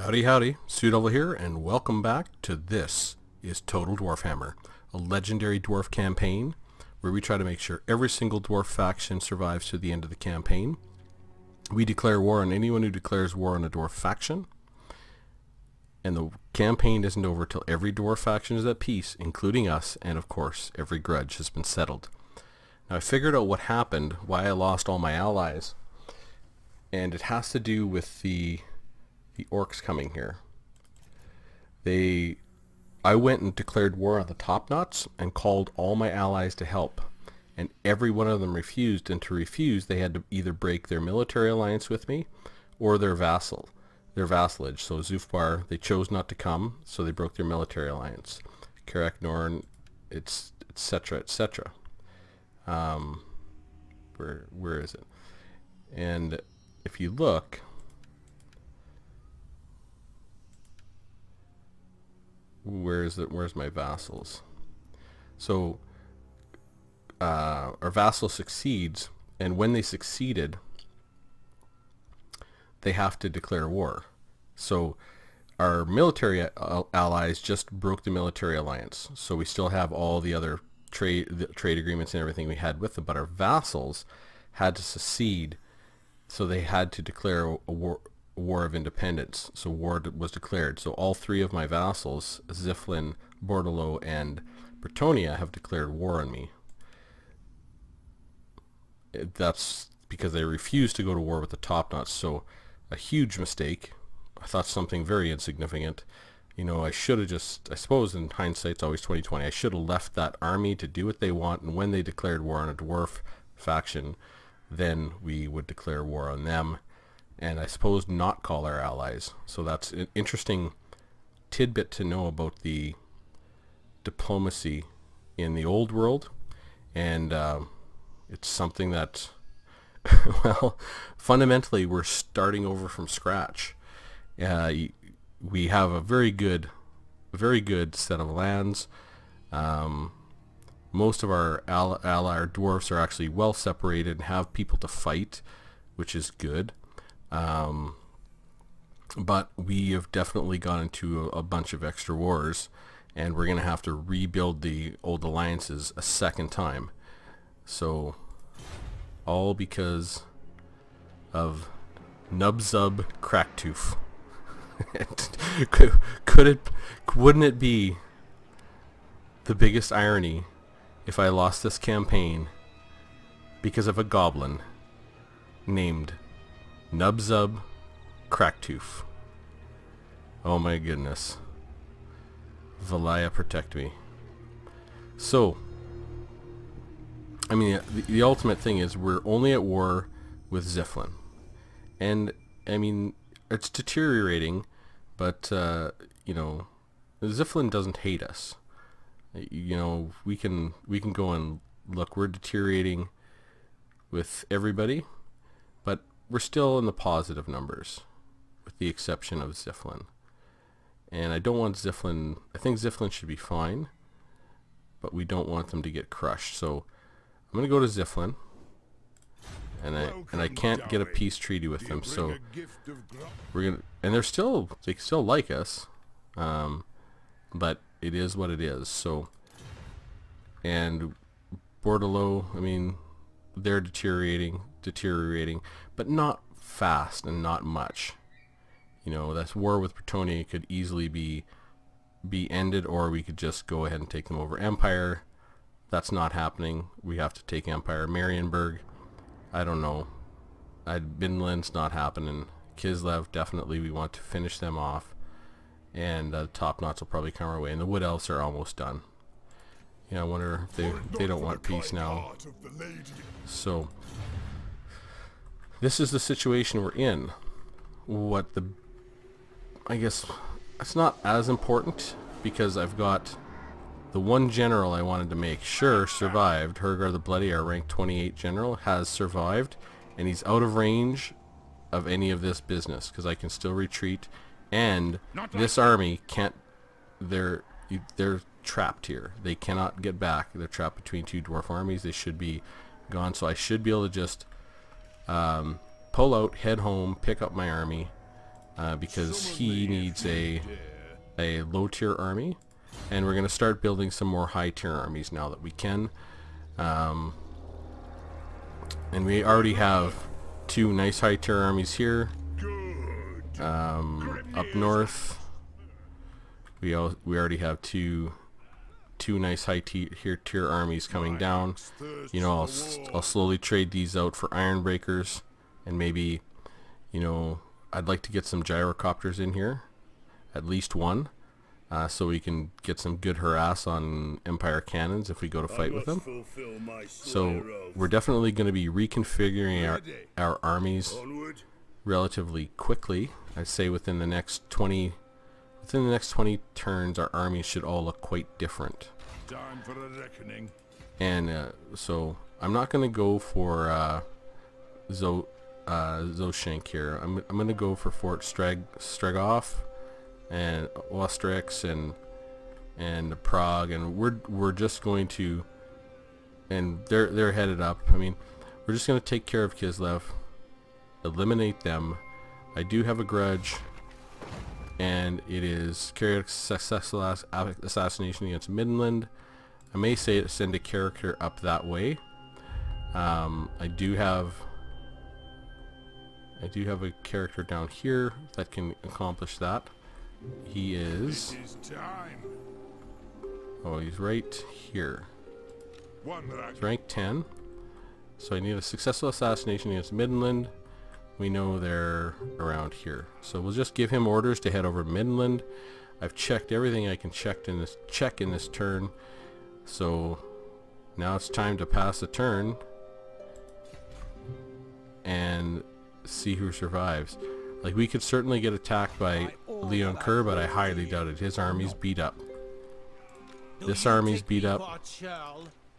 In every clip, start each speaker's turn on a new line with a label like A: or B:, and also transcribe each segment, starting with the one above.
A: Howdy howdy, Sudevil here, and welcome back to This is Total Dwarfhammer, a legendary dwarf campaign where we try to make sure every single dwarf faction survives to the end of the campaign. We declare war on anyone who declares war on a dwarf faction, and the campaign isn't over till every dwarf faction is at peace, including us, and of course, every grudge has been settled. Now I figured out what happened, why I lost all my allies, and it has to do with the orcs coming here. I went and declared war on the top knots and called all my allies to help, and every one of them refused, and to refuse they had to either break their military alliance with me or their vassalage. So Zufbar, they chose not to come, so they broke their military alliance. Karak Norn, it's etc. etc. Where is it? And if you look, where's my vassals? So our vassal succeeds, and when they succeeded they have to declare war. So our military allies just broke the military alliance, so we still have all the other trade agreements and everything we had with them, but our vassals had to secede, so they had to declare a war of independence. So war was declared. So all three of my vassals, Ziflin, Bordelot, and Bretonia, have declared war on me. That's because they refused to go to war with the top knots. So a huge mistake. I thought something very insignificant. You know, I should have just, I suppose in hindsight it's always 2020, I should have left that army to do what they want, and when they declared war on a dwarf faction, then we would declare war on them, and I suppose not call our allies. So that's an interesting tidbit to know about the diplomacy in the old world, and it's something that, well, fundamentally we're starting over from scratch. We have a very good set of lands. Most of our allied dwarfs are actually well separated and have people to fight, which is good. But we have definitely gone into a bunch of extra wars, and we're going to have to rebuild the old alliances a second time. So, all because of Nubzub Cracktooth. Wouldn't it be the biggest irony if I lost this campaign because of a goblin named Nubzub Cracktooth? Oh my goodness. Valaya protect me. So, I mean, the ultimate thing is we're only at war with Ziflin. And, I mean, it's deteriorating, but, you know, Ziflin doesn't hate us. You know, we can go and look, we're deteriorating with everybody, but we're still in the positive numbers, with the exception of Ziflin. And I don't want Ziflin, I think Ziflin should be fine, but we don't want them to get crushed. So I'm going to go to Ziflin, and I can't get a peace treaty with them, so we're gonna, and they still like us, but it is what it is. So, and Bordelot, I mean, they're deteriorating, but not fast and not much. You know, that war with Bretonia could easily be ended, or we could just go ahead and take them over. Empire, that's not happening. We have to take Empire. Marienburg, I don't know. Binland's not happening. Kislev, definitely we want to finish them off. And top knots will probably come our way. And the Wood Elves are almost done. Yeah, I wonder if they don't want peace now. So, this is the situation we're in. I guess it's not as important, because I've got the one general I wanted to make sure survived. Hergar the Bloody, our rank 28 general, has survived, and he's out of range of any of this business, because I can still retreat, and this army can't, they're trapped here. They cannot get back. They're trapped between two dwarf armies. They should be gone, so I should be able to just pull out, head home, pick up my army, because he needs a low tier army, and we're going to start building some more high tier armies now that we can. And we already have 2 nice high tier armies here. Up north, we already have two nice high tier armies coming down. You know, I'll slowly trade these out for iron breakers, and maybe, you know, I'd like to get some gyrocopters in here, at least one, so we can get some good harass on Empire cannons if we go to fight with them. So we're definitely going to be reconfiguring our armies relatively quickly. I'd say within the next 20 turns, our armies should all look quite different.
B: Time for a reckoning.
A: And so I'm not going to go for Zoshank here. I'm going to go for Fort Stregov and Ostrix and Prague, and we're just going to, and they're headed up. I mean, we're just going to take care of Kislev, eliminate them. I do have a grudge, and it is carry out successful assassination against Midland. I may send a character up that way. I do have a character down here that can accomplish that. He is... Oh, he's right here. He's rank 10. So I need a successful assassination against Midland. We know they're around here. So we'll just give him orders to head over to Midland. I've checked everything I can check in this turn. So now it's time to pass the turn and see who survives. Like, we could certainly get attacked by Leon Kerr, but I highly doubt it. His army's beat up. This army's beat up.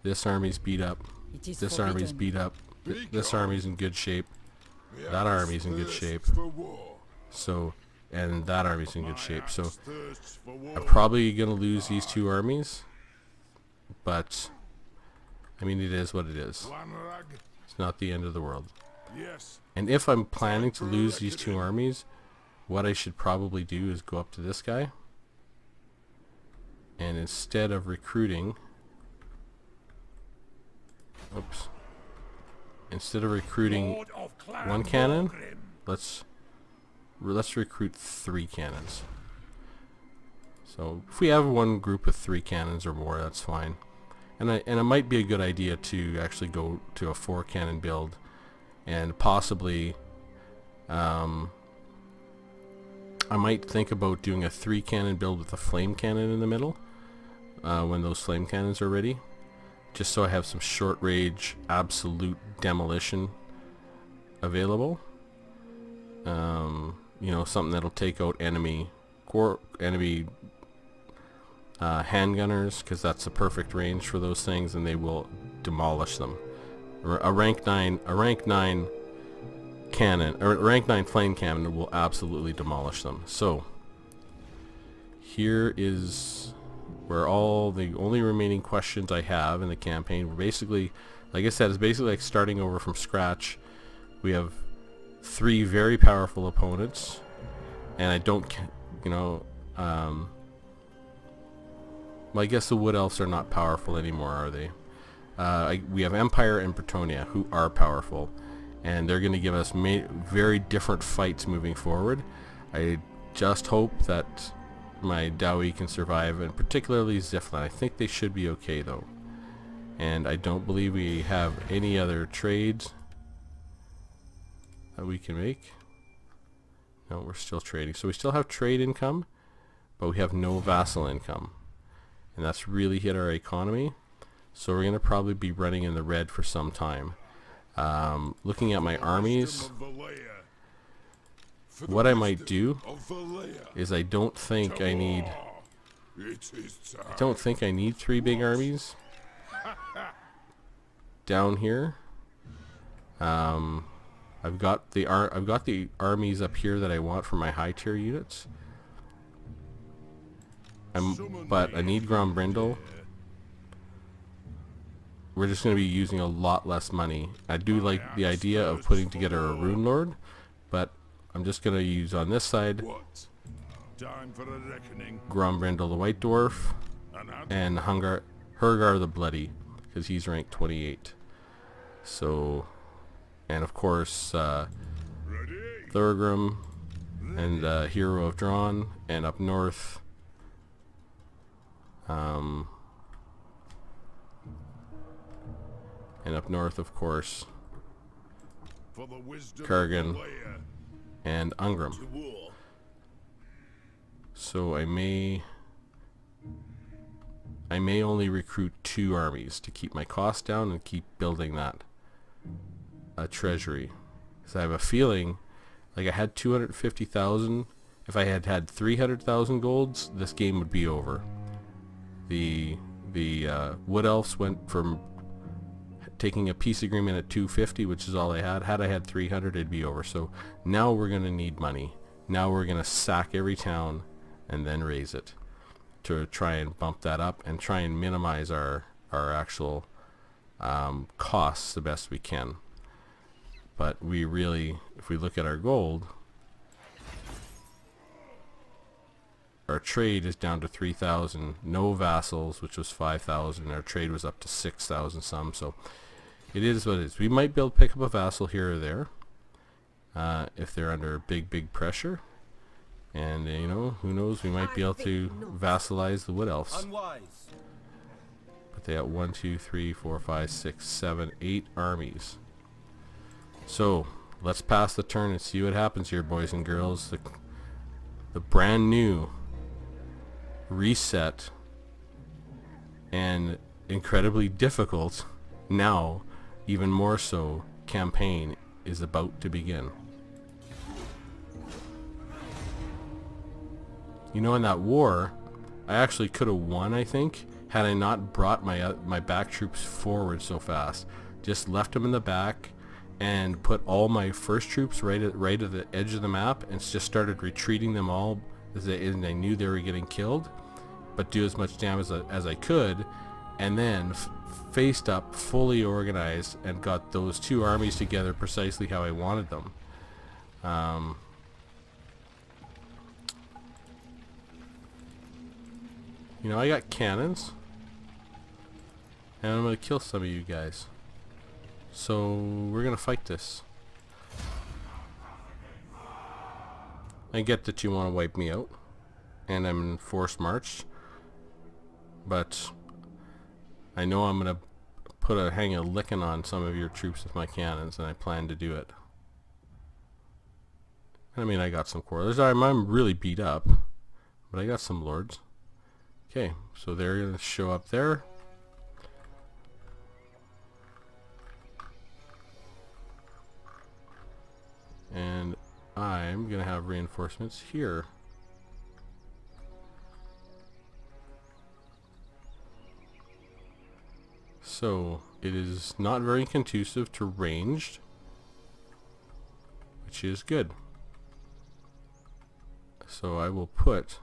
A: This army's beat up. This army's beat up. This army's in good shape. That army's in good shape. So, and that army's in good shape. So I'm probably gonna lose these 2 armies, but I mean, it is what it is. It's not the end of the world. And if I'm planning to lose these 2 armies, what I should probably do is go up to this guy, and instead of recruiting, instead of recruiting 1 cannon, let's recruit 3 cannons. So if we have one group of 3 cannons or more, that's fine. And it might be a good idea to actually go to a 4 cannon build, and possibly I might think about doing a 3 cannon build with a flame cannon in the middle when those flame cannons are ready, just so I have some short range absolute demolition available. You know, something that'll take out enemy handgunners, because that's the perfect range for those things, and they will demolish them. A rank 9 cannon, or rank 9 flame cannon, will absolutely demolish them. So here is where all the only remaining questions I have in the campaign. We're basically, like I said, it's basically like starting over from scratch. We have 3 very powerful opponents, and I don't, you know, well, I guess the Wood Elves are not powerful anymore, are they? We have Empire and Bretonia, who are powerful, and they're going to give us very different fights moving forward. I just hope that my Dowie can survive, and particularly Ziflin. I think they should be okay, though. And I don't believe we have any other trades that we can make. No, we're still trading. So we still have trade income, but we have no vassal income. And that's really hit our economy. So we're going to probably be running in the red for some time. Looking at my armies, what I might do is I don't think I need 3 big armies down here. I've got the armies up here that I want for my high tier units. But I need Grombrindle. We're just going to be using a lot less money. I do like the idea of putting together a Rune Lord, but I'm just going to use on this side
B: What? Time for a reckoning.
A: Grombrindle the White Dwarf
B: And
A: and Hergar the Bloody, because he's ranked 28. So, and of course,
B: ready.
A: Thorgrim and Hero of Drawn, and up north, and up north, of course,
B: For the wisdom
A: Kargan
B: of the player.
A: and Ungram.
B: To war.
A: So I may only recruit 2 armies to keep my costs down and keep building that treasury. Because I have a feeling, like I had 250,000. If I had had 300,000 golds, this game would be over. The Wood Elves went from taking a peace agreement at 250, which is all I had. Had I had 300, it'd be over. So now we're going to need money. Now we're going to sack every town and then raise it to try and bump that up and try and minimize our actual costs the best we can. But we really, if we look at our gold, our trade is down to 3,000. No vassals, which was 5,000. Our trade was up to 6,000 some. So it is what it is. We might be able to pick up a vassal here or there if they're under big pressure. And you know, who knows? We might be able to vassalize the Wood Elves.
C: Unwise.
A: But they got 1, 2, 3, 4, 5, 6, 7, 8 armies. So let's pass the turn and see what happens here, boys and girls. The brand new reset and incredibly difficult, now even more so, campaign is about to begin. You know, in that war, I actually could have won, I think, had I not brought my back troops forward so fast. Just left them in the back and put all my first troops right at the edge of the map and just started retreating them all and I knew they were getting killed, but do as much damage as I could, and then faced up, fully organized, and got those 2 armies together precisely how I wanted them. You know, I got cannons, and I'm going to kill some of you guys. So, we're going to fight this. I get that you want to wipe me out, and I'm in forced march, but I know I'm going to hang a licking on some of your troops with my cannons, and I plan to do it. I mean, I got some quarters. I'm really beat up, but I got some lords. Okay, so they're going to show up there. And I'm going to have reinforcements here. So it is not very conducive to ranged, which is good. So I will put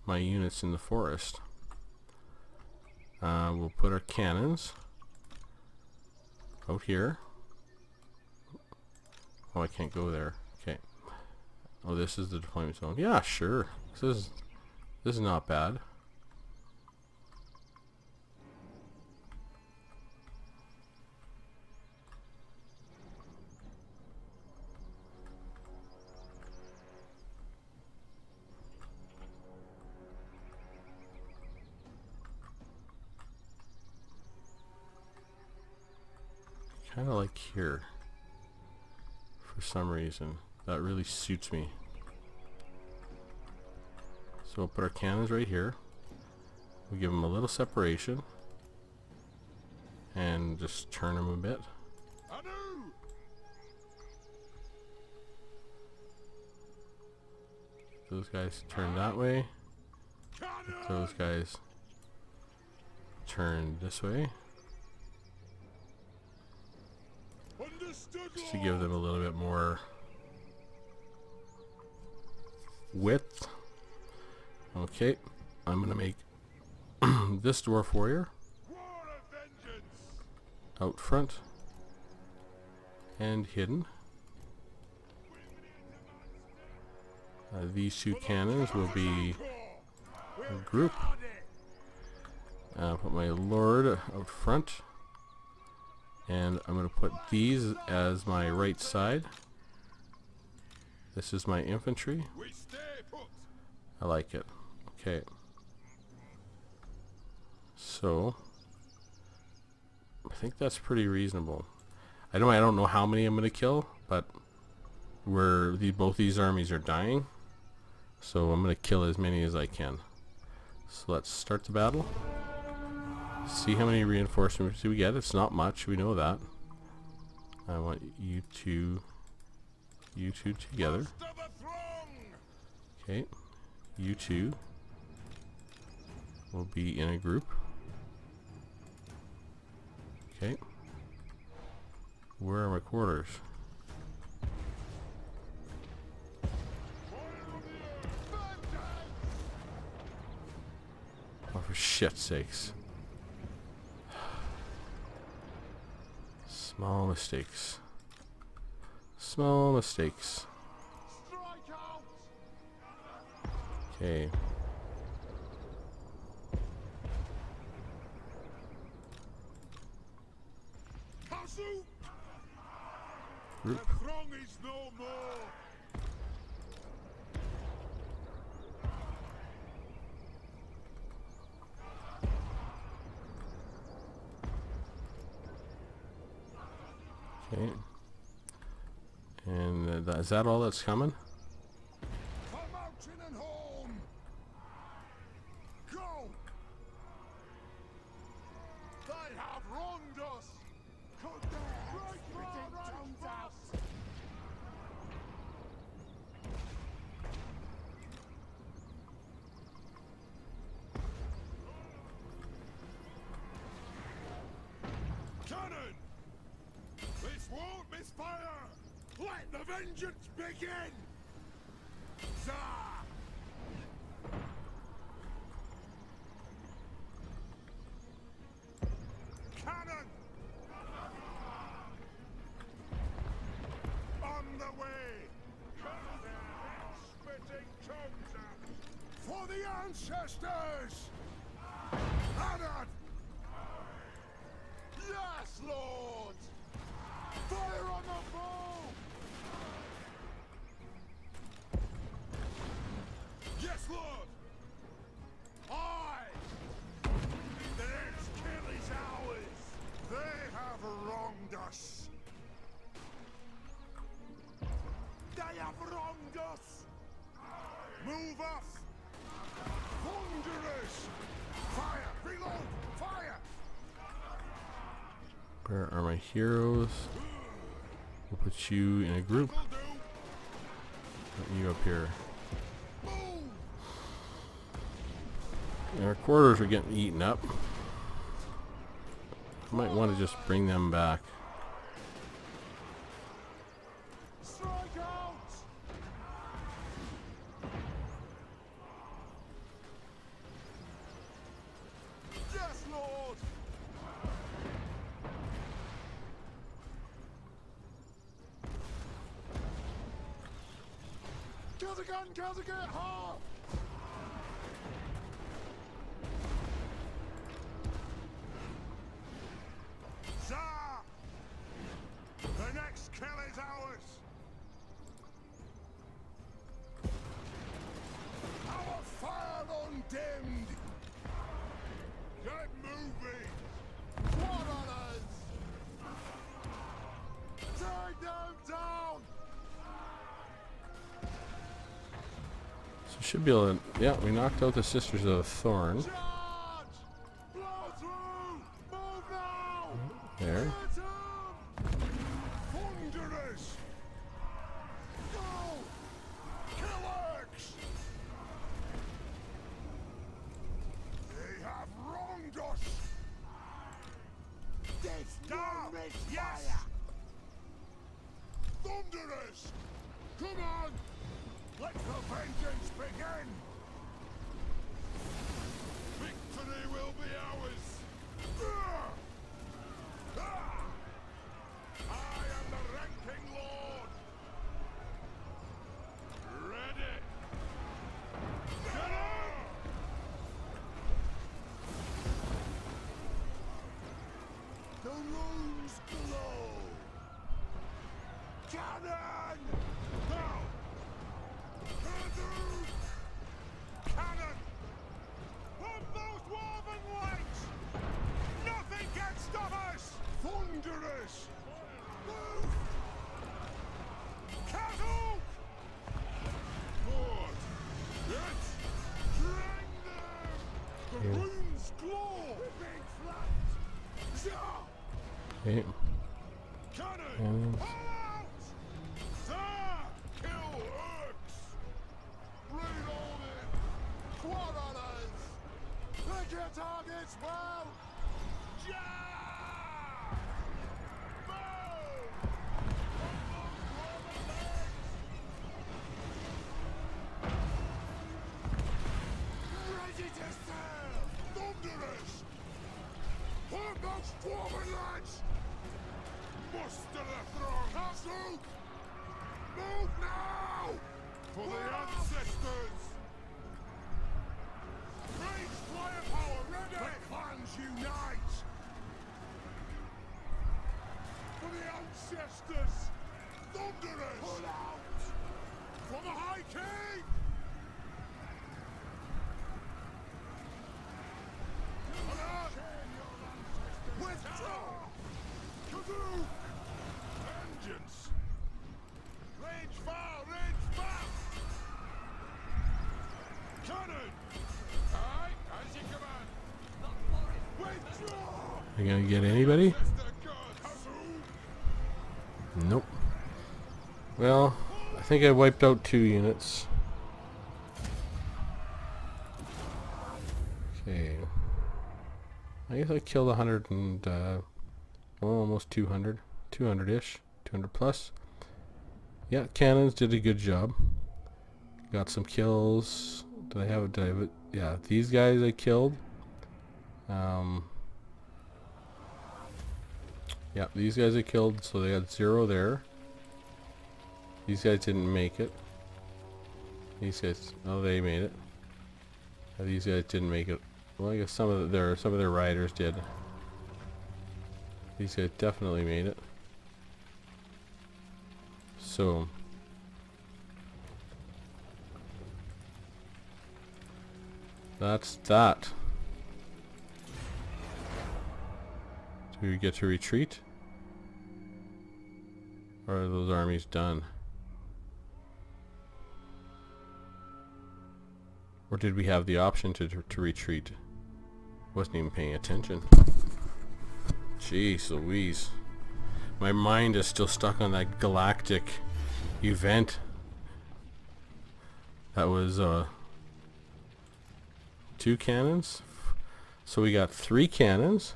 A: my units in the forest. We'll put our cannons out here. Oh, I can't go there. Okay. Oh, this is the deployment zone. Yeah, sure. This is not bad. Kind of like here. For some reason. That really suits me. So we'll put our cannons right here. We'll give them a little separation. And just turn them a bit. Those guys turn that way. Those guys turn this way. Just to give them a little bit more width. Okay, I'm gonna make this dwarf warrior out front and hidden. These two cannons will be a group. Put my lord out front. And I'm going to put these as my right side. This is my infantry. I like it. Okay. So I think that's pretty reasonable. I don't know how many I'm going to kill, but both these armies are dying. So I'm going to kill as many as I can. So let's start the battle. See how many reinforcements do we get. It's not much, we know that. I want you two together. Okay, you two will be in a group. Okay, where are my quarters? Oh, for shit's sakes. Small mistakes. Small mistakes. Okay. Group.
B: The throng is no more.
A: Okay. And is that all that's coming?
B: For mountain and home. Go. They have wronged us. Cut their tongues out. Cannon! This won't misfire! Let the vengeance begin! Zah! Cannon! On the way! Cut their spitting tongues out! For the ancestors! Cannon! Yes, Lord! Fire on the bow! Yes, Lord! Aye! The next kill is ours! They have wronged us! They have wronged us! Move off! Wanderers! Fire! Reload! Fire!
A: Where are my heroes? We'll put you in a group. Put you up here. Our quarters are getting eaten up. I might want to just bring them back.
B: Strike out! Yes, Lord! Kill the gun! Kill the gun! Ha! Zah! The next kill is ours! Our fire undimmed! Get moving! What on us? Take them down!
A: So should be able to, yeah, we knocked out the Sisters of the Thorn.
B: Charge! Blow through! Move now!
A: There.
B: Hit 'em! Wanderers! Go! Killers! They have wronged us! This no misfire! Thunderers! Come on! Let the vengeance begin! Victory will be ours! I am the ranking lord! Ready! runes glow. Cannon! Now! Cannon! Cannon! Of those woven lights! Nothing can stop us! Thunderous! Move! Cattle! Good! Yes! Drag them! The runes glow! Being flanked! Zah!
A: Okay.
B: Cannon! Pull out! Zah! Kill orcs! Reloading! Quarrelers! Pick your targets well! Jah! Move! Ready to sail! Thunderous! Foremost dwarven lads! Muster the throng! Castle! Move now! For the ancestors! Rage firepower ready! The clans unite! For the ancestors! Thunderous! Pull out! For the High King! Alert! Withdraw! Kazoo! Vengeance! Rage fire! Rage fire! Cannon! Aye, as you command! Withdraw!
A: Are you gonna get anybody?
B: Ancestor God! Kazoo!
A: Nope. Well, I think I wiped out 2 units. Okay. I guess I killed 100 and well, almost 200. 200-ish. 200 plus. Yeah, cannons did a good job. Got some kills. Did I have it? Yeah, these guys I killed. Yeah, these guys I killed, so they got 0 there. These guys didn't make it. These guys, oh, they made it. These guys didn't make it. Well, I guess some of their riders did. These guys definitely made it. So that's that. Do we get to retreat? Or are those armies done? Or did we have the option to retreat? Wasn't even paying attention. Jeez Louise. My mind is still stuck on that galactic event. That was 2 cannons. So we got 3 cannons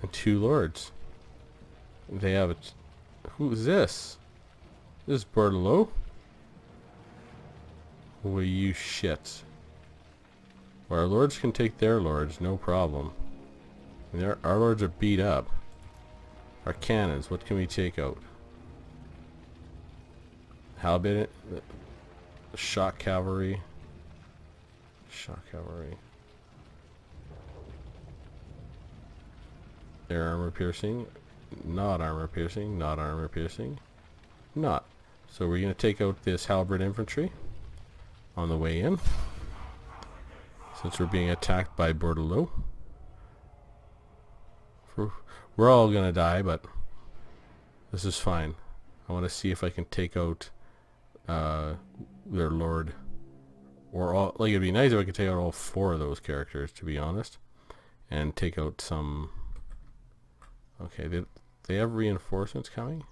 A: and 2 lords. They have a... Who's this? This is Bordelot? Well, you shit. Well, our lords can take their lords, no problem. And our lords are beat up. Our cannons, what can we take out? Halberd, shock cavalry. Shock cavalry. Air armor piercing. Not armor piercing. Not armor piercing. Not. So we're going to take out this halberd infantry on the way in, since we're being attacked by Bordelot. We're all gonna die, but this is fine. I want to see if I can take out their lord, or all. Like, it'd be nice if I could take out all 4 of those characters, to be honest, and take out some. Okay, they have reinforcements coming.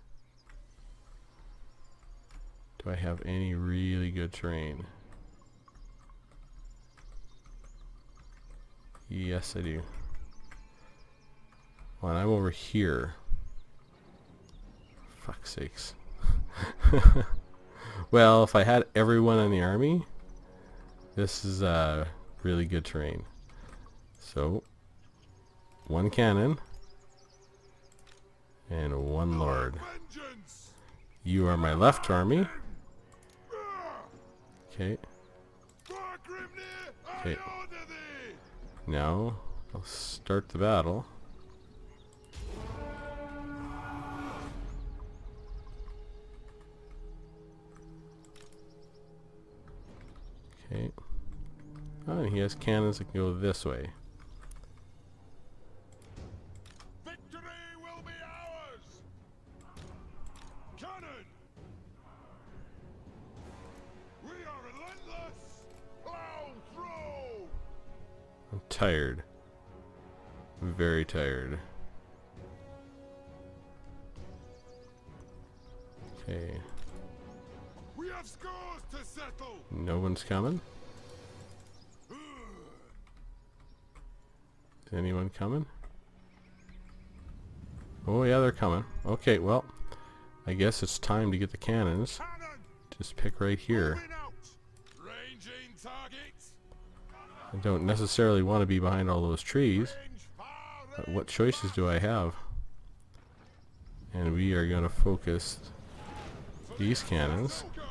A: Do I have any really good terrain? Yes, I do. Well, and I'm over here. Fuck's sakes. Well, if I had everyone in the army, this is really good terrain. So, 1 cannon and 1 lord. You are my left army. Okay. Okay. Now, I'll start the battle. Oh, and he has cannons that can go this way.
B: Victory will be ours! Cannon! We are relentless! Plow through!
A: I'm tired. I'm very tired. Okay.
B: We have scores to settle!
A: No one's coming? Is anyone coming? Oh yeah, they're coming. Okay, well, I guess it's time to get the cannons.
B: Cannon!
A: Just pick right here.
B: Moving out! Ranging targets!
A: I don't necessarily want to be behind all those trees.
B: Range far,
A: But
B: range
A: what choices do I have? And we are going to focus these cannons
B: goods!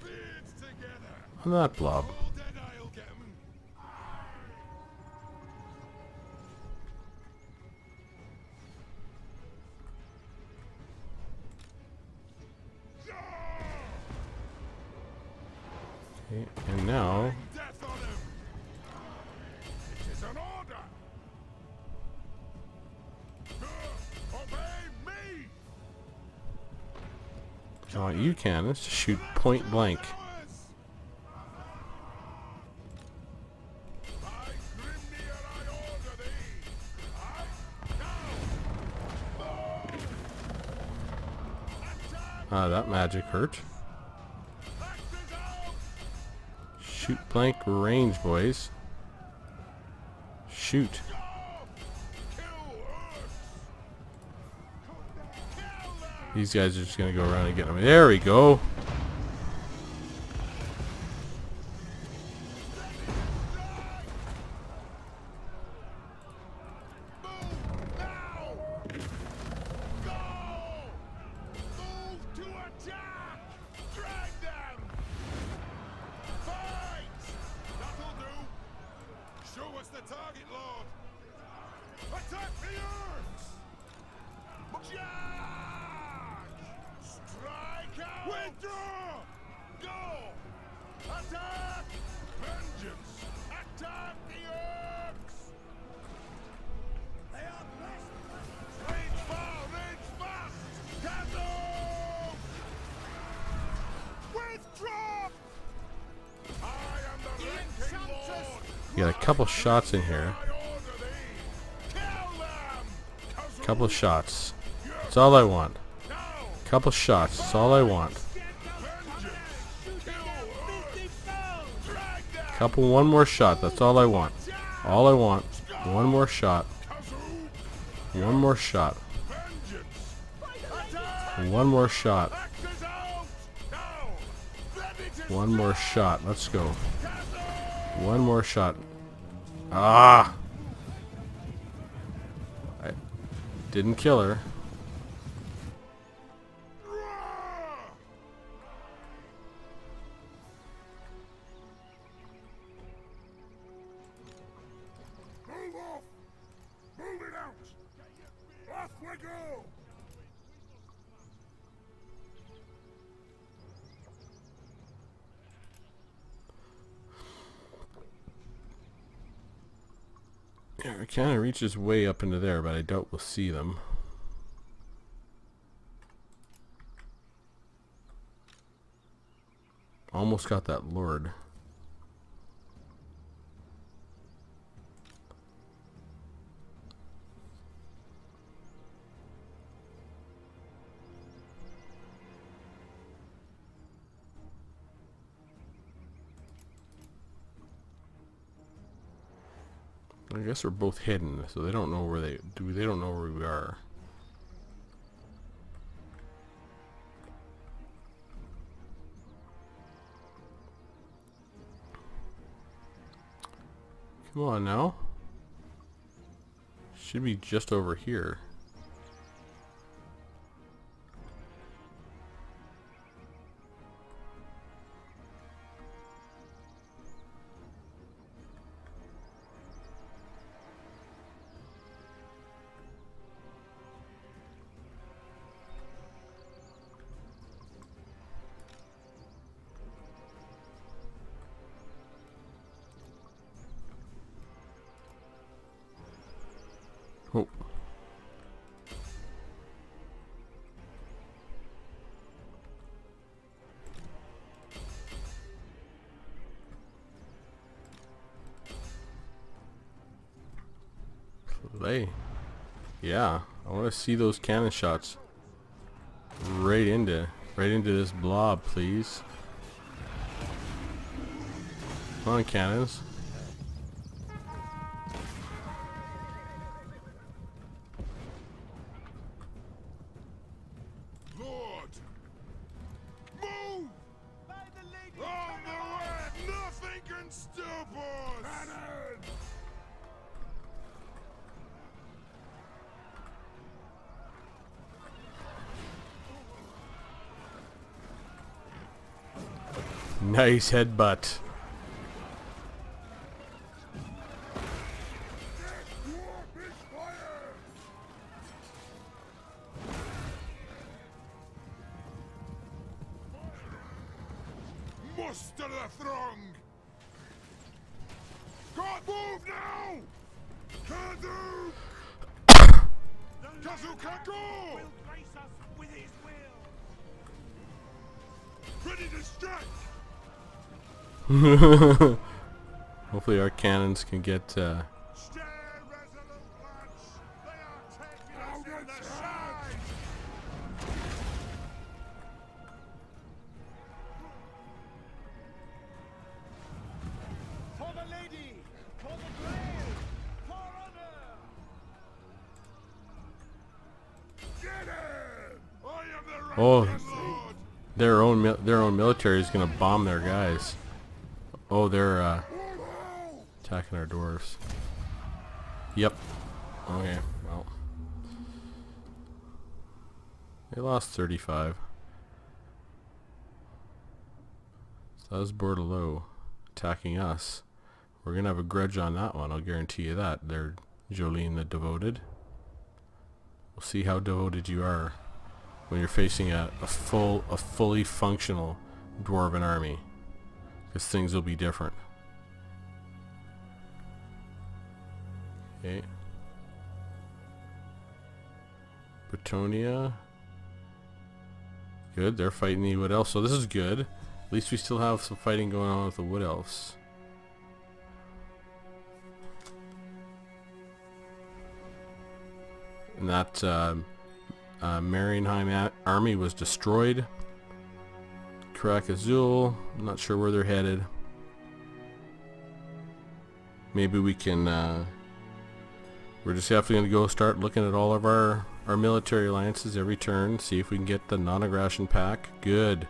B: Beards together!
A: on that blob.
B: All dead I'll get 'em.
A: Okay, and now
B: Death on him! It is an order! Obey me!
A: I want you cannons to shoot point blank.
B: Ours! By Grimnir I order thee!
A: Ah, that magic hurt.
B: Axes out!
A: Shoot blank range, boys. Shoot.
B: Kill Urks! Kill them!
A: These guys are just going to go around and get them. There we go.
B: Move now! Go! Move to attack! Drag them! Fight! That'll do! Show us the target, Lord! Attack the Urks! Charge! Strike out! Withdraw! Go! Attack! Vengeance! Attack the Urks! They are blessed! Range far! Range fast! Cancel! Withdraw! I am the ranking lord!
A: You got a couple shots in here.
B: I order thee! Kill them!
A: Couple shots. That's all I want.
B: Now!
A: Couple shots. That's all I want.
B: Vengeance! Kill Urks! Drag them!
A: Couple, one more shot. That's all I want. All I want. One more shot.
B: Kazoo!
A: One more shot.
B: Vengeance! Attack!
A: One more shot.
B: Axes out! Now! Ready to
A: One more shot. Let's go.
B: Kazoo!
A: One more shot. Ah! I didn't kill her.
B: Roar! Move off! Move it out! Off we go!
A: Yeah, it kind of reaches way up into there, but I doubt we'll see them. Almost got that lord. I guess we're both hidden, so they don't know where they don't know where we are. Come on now. Should be just over here. Oh. Play. Yeah, I want to see those cannon shots right into this blob, please. Come on, cannons.
B: Lord! Move! On the way! Nothing can stop us! Cannon!
A: Nice headbutt.
B: Muster the throng! Can't move now! Can't do! Kazu can't go! Will grace us with his will! Ready to strike!
A: Hopefully our cannons can get
B: Stay resolute, lads! They are taking us in the side! For the lady! For the grave! For honor! Get him! I am the righteous lord!
A: their own military is gonna bomb their guys. Oh, they're attacking our dwarves. Yep. Okay, well. They lost 35. So that was Bordelot attacking us. We're gonna have a grudge on that one, I'll guarantee you that. They're Jolene the Devoted. We'll see how devoted you are when you're facing a fully functional dwarven army. Because things will be different. Okay. Bretonia. Good, they're fighting the Wood Elves, so this is good. At least we still have some fighting going on with the Wood Elves. And that Marienheim army was destroyed. Karak Azul, I'm not sure where they're headed. Maybe we can, we're just going to go start looking at all of our military alliances every turn, see if we can get the non-aggression pack. Good.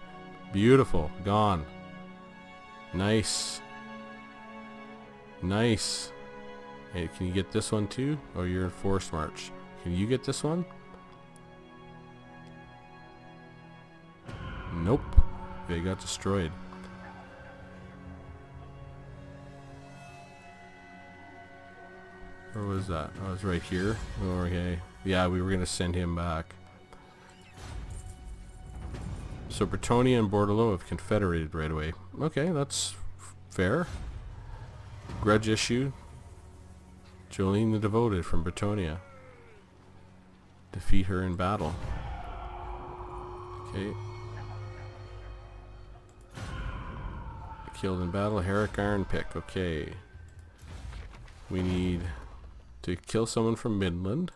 A: Beautiful. Gone. Nice. Nice. Hey, can you get this one too? Oh, you're in Force March. Can you get this one? Nope. They got destroyed. Where was that? Oh, it was right here. Oh, okay. Yeah, we were going to send him back. So Bretonia and Bordelot have confederated right away. Okay, that's fair. Grudge issue. Jolene the Devoted from Bretonia. Defeat her in battle. Okay. Killed in battle, Herrick Iron Pick. Okay. We need to kill someone from Midland.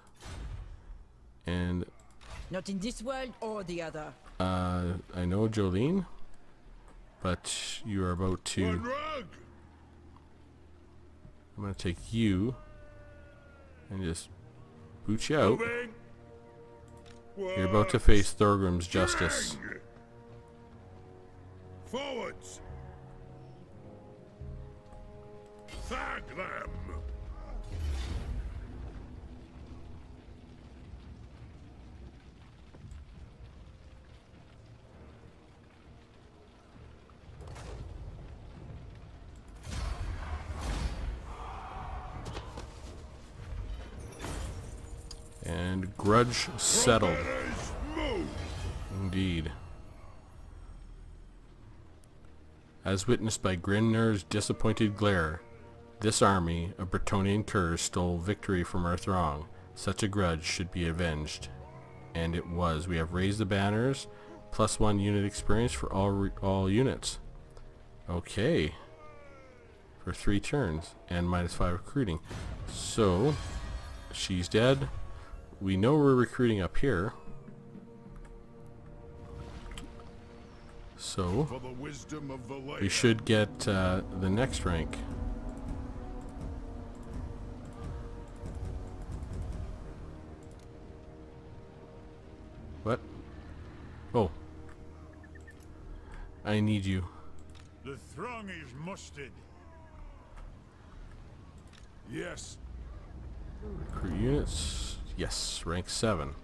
A: And
C: not in this world or the other.
A: I know Jolene, but you are about to.
B: One rug!
A: I'm gonna take you and just boot you out.
B: Moving.
A: You're about to face Thorgrim's justice.
B: Gang. Forwards! Thank them!
A: And grudge settled.
B: Brothers, move!
A: Indeed. As witnessed by Grimnir's disappointed glare, this army of Bretonian curs stole victory from our throng, Such a grudge should be avenged. And it was. We have raised the banners, +1 unit experience for all units. Okay. For 3 turns, and -5 recruiting. So, she's dead. We know we're recruiting up here. So,
B: For the wisdom of the land.
A: we should get the next rank. What? Oh. I need you.
B: The throng is mustered. Yes.
A: Recruit units. Yes, rank 7.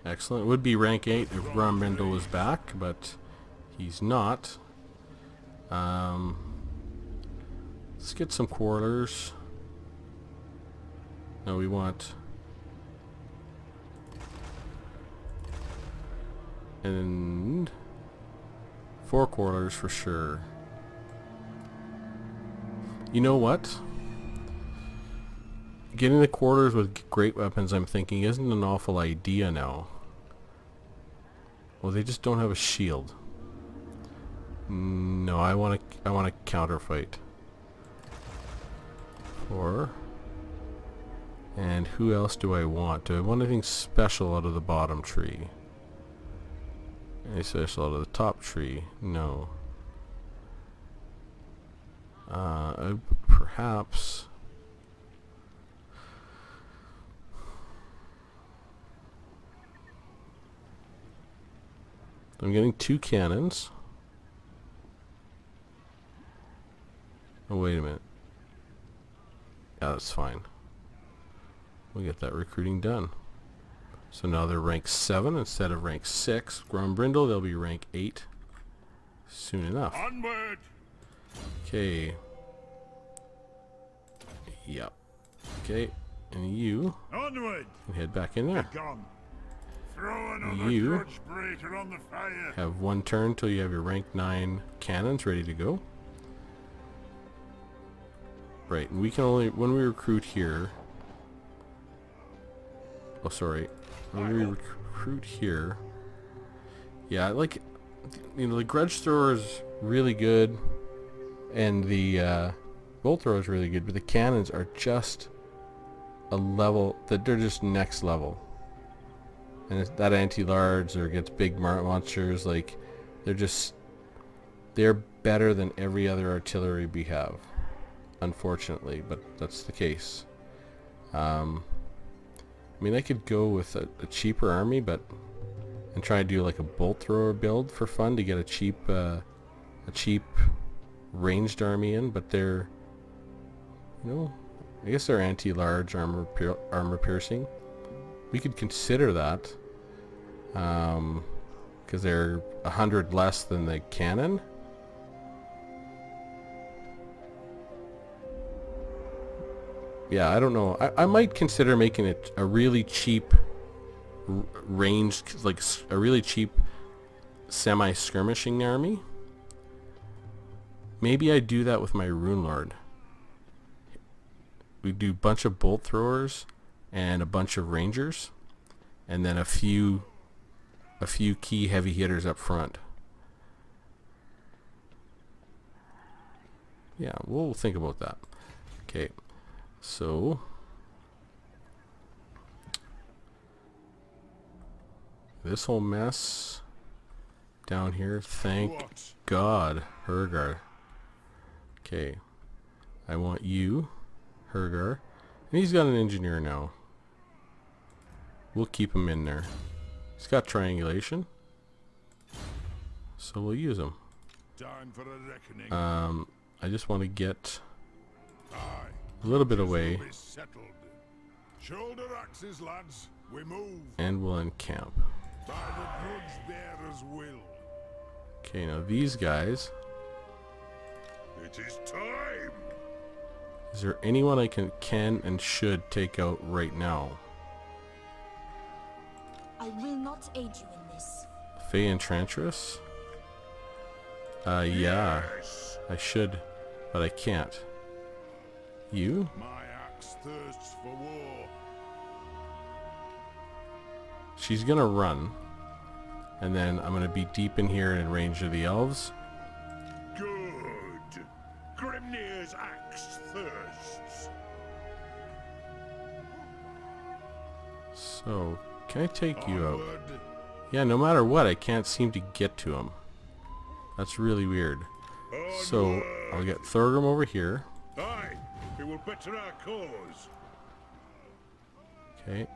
A: Excellent. It would be rank 8 if Grombrindle was back, but he's not. Let's get some quarters. No, we want... And 4 quarters for sure. You know what? Getting the quarters with great weapons, I'm thinking, isn't an awful idea now. Well, they just don't have a shield. No, I want to counterfight. 4. And who else do I want? Do I want anything special out of the bottom tree? Any special out of the top tree? No. Perhaps... I'm getting 2 cannons. Oh, wait a minute. Yeah, that's fine. We'll get that recruiting done. So now they're rank 7 instead of rank 6. Grombrindle, they'll be rank 8 soon enough.
B: Onward.
A: Okay. Yep. Okay. And you
B: Onward.
A: can head back in there.
B: Gone. Throw another
A: You
B: grudge breaker on the fire.
A: have 1 turn till you have your rank 9 cannons ready to go. Right, and we can only, when we recruit here... Oh, sorry. When we recruit here... Yeah, like, you know, the grudge thrower is really good, and the bolt thrower is really good, but the cannons are just a level, that they're just next level. And it's that anti-large or gets big monsters, like, they're better than every other artillery we have, unfortunately, but that's the case. I mean, I could go with a cheaper army, but and try to do like a bolt thrower build for fun to get a cheap ranged army in, but they're, you know, I guess they're anti-large armor piercing. We could consider that, because they're 100 less than the cannon. Yeah, I don't know. I might consider making it a really cheap ranged, like a really cheap semi-skirmishing army. Maybe I do that with my Rune Lord. We do a bunch of bolt throwers and a bunch of rangers, and then a few key heavy hitters up front. Yeah, we'll think about that. Okay, so this whole mess down here, thank God, Hergar. Okay, I want you, Hergar, and he's got an engineer now. We'll keep him in there. He's got triangulation, so we'll use him.
B: Time for a reckoning.
A: I just want to get
B: Aye.
A: a little bit away,
B: Be settled. Shoulder axes, lads. We move
A: and we'll encamp.
B: by the grudge bearer's will.
A: Okay, now these guys,
B: It is time.
A: is there anyone I can and should take out right now?
D: I will not aid you in this.
A: Faye Enchantress? Yeah,
B: Yes.
A: I should, but I can't. You?
B: My axe thirsts for war.
A: she's gonna run. And then I'm gonna be deep in here in range of the elves.
B: Good. Grimnir's axe thirsts.
A: So, can I take you out?
B: Onward.
A: Yeah, no matter what, I can't seem to get to him. That's really weird. So, I'll get Thorgrim over here.
B: Aye, it will better our cause.
A: Okay.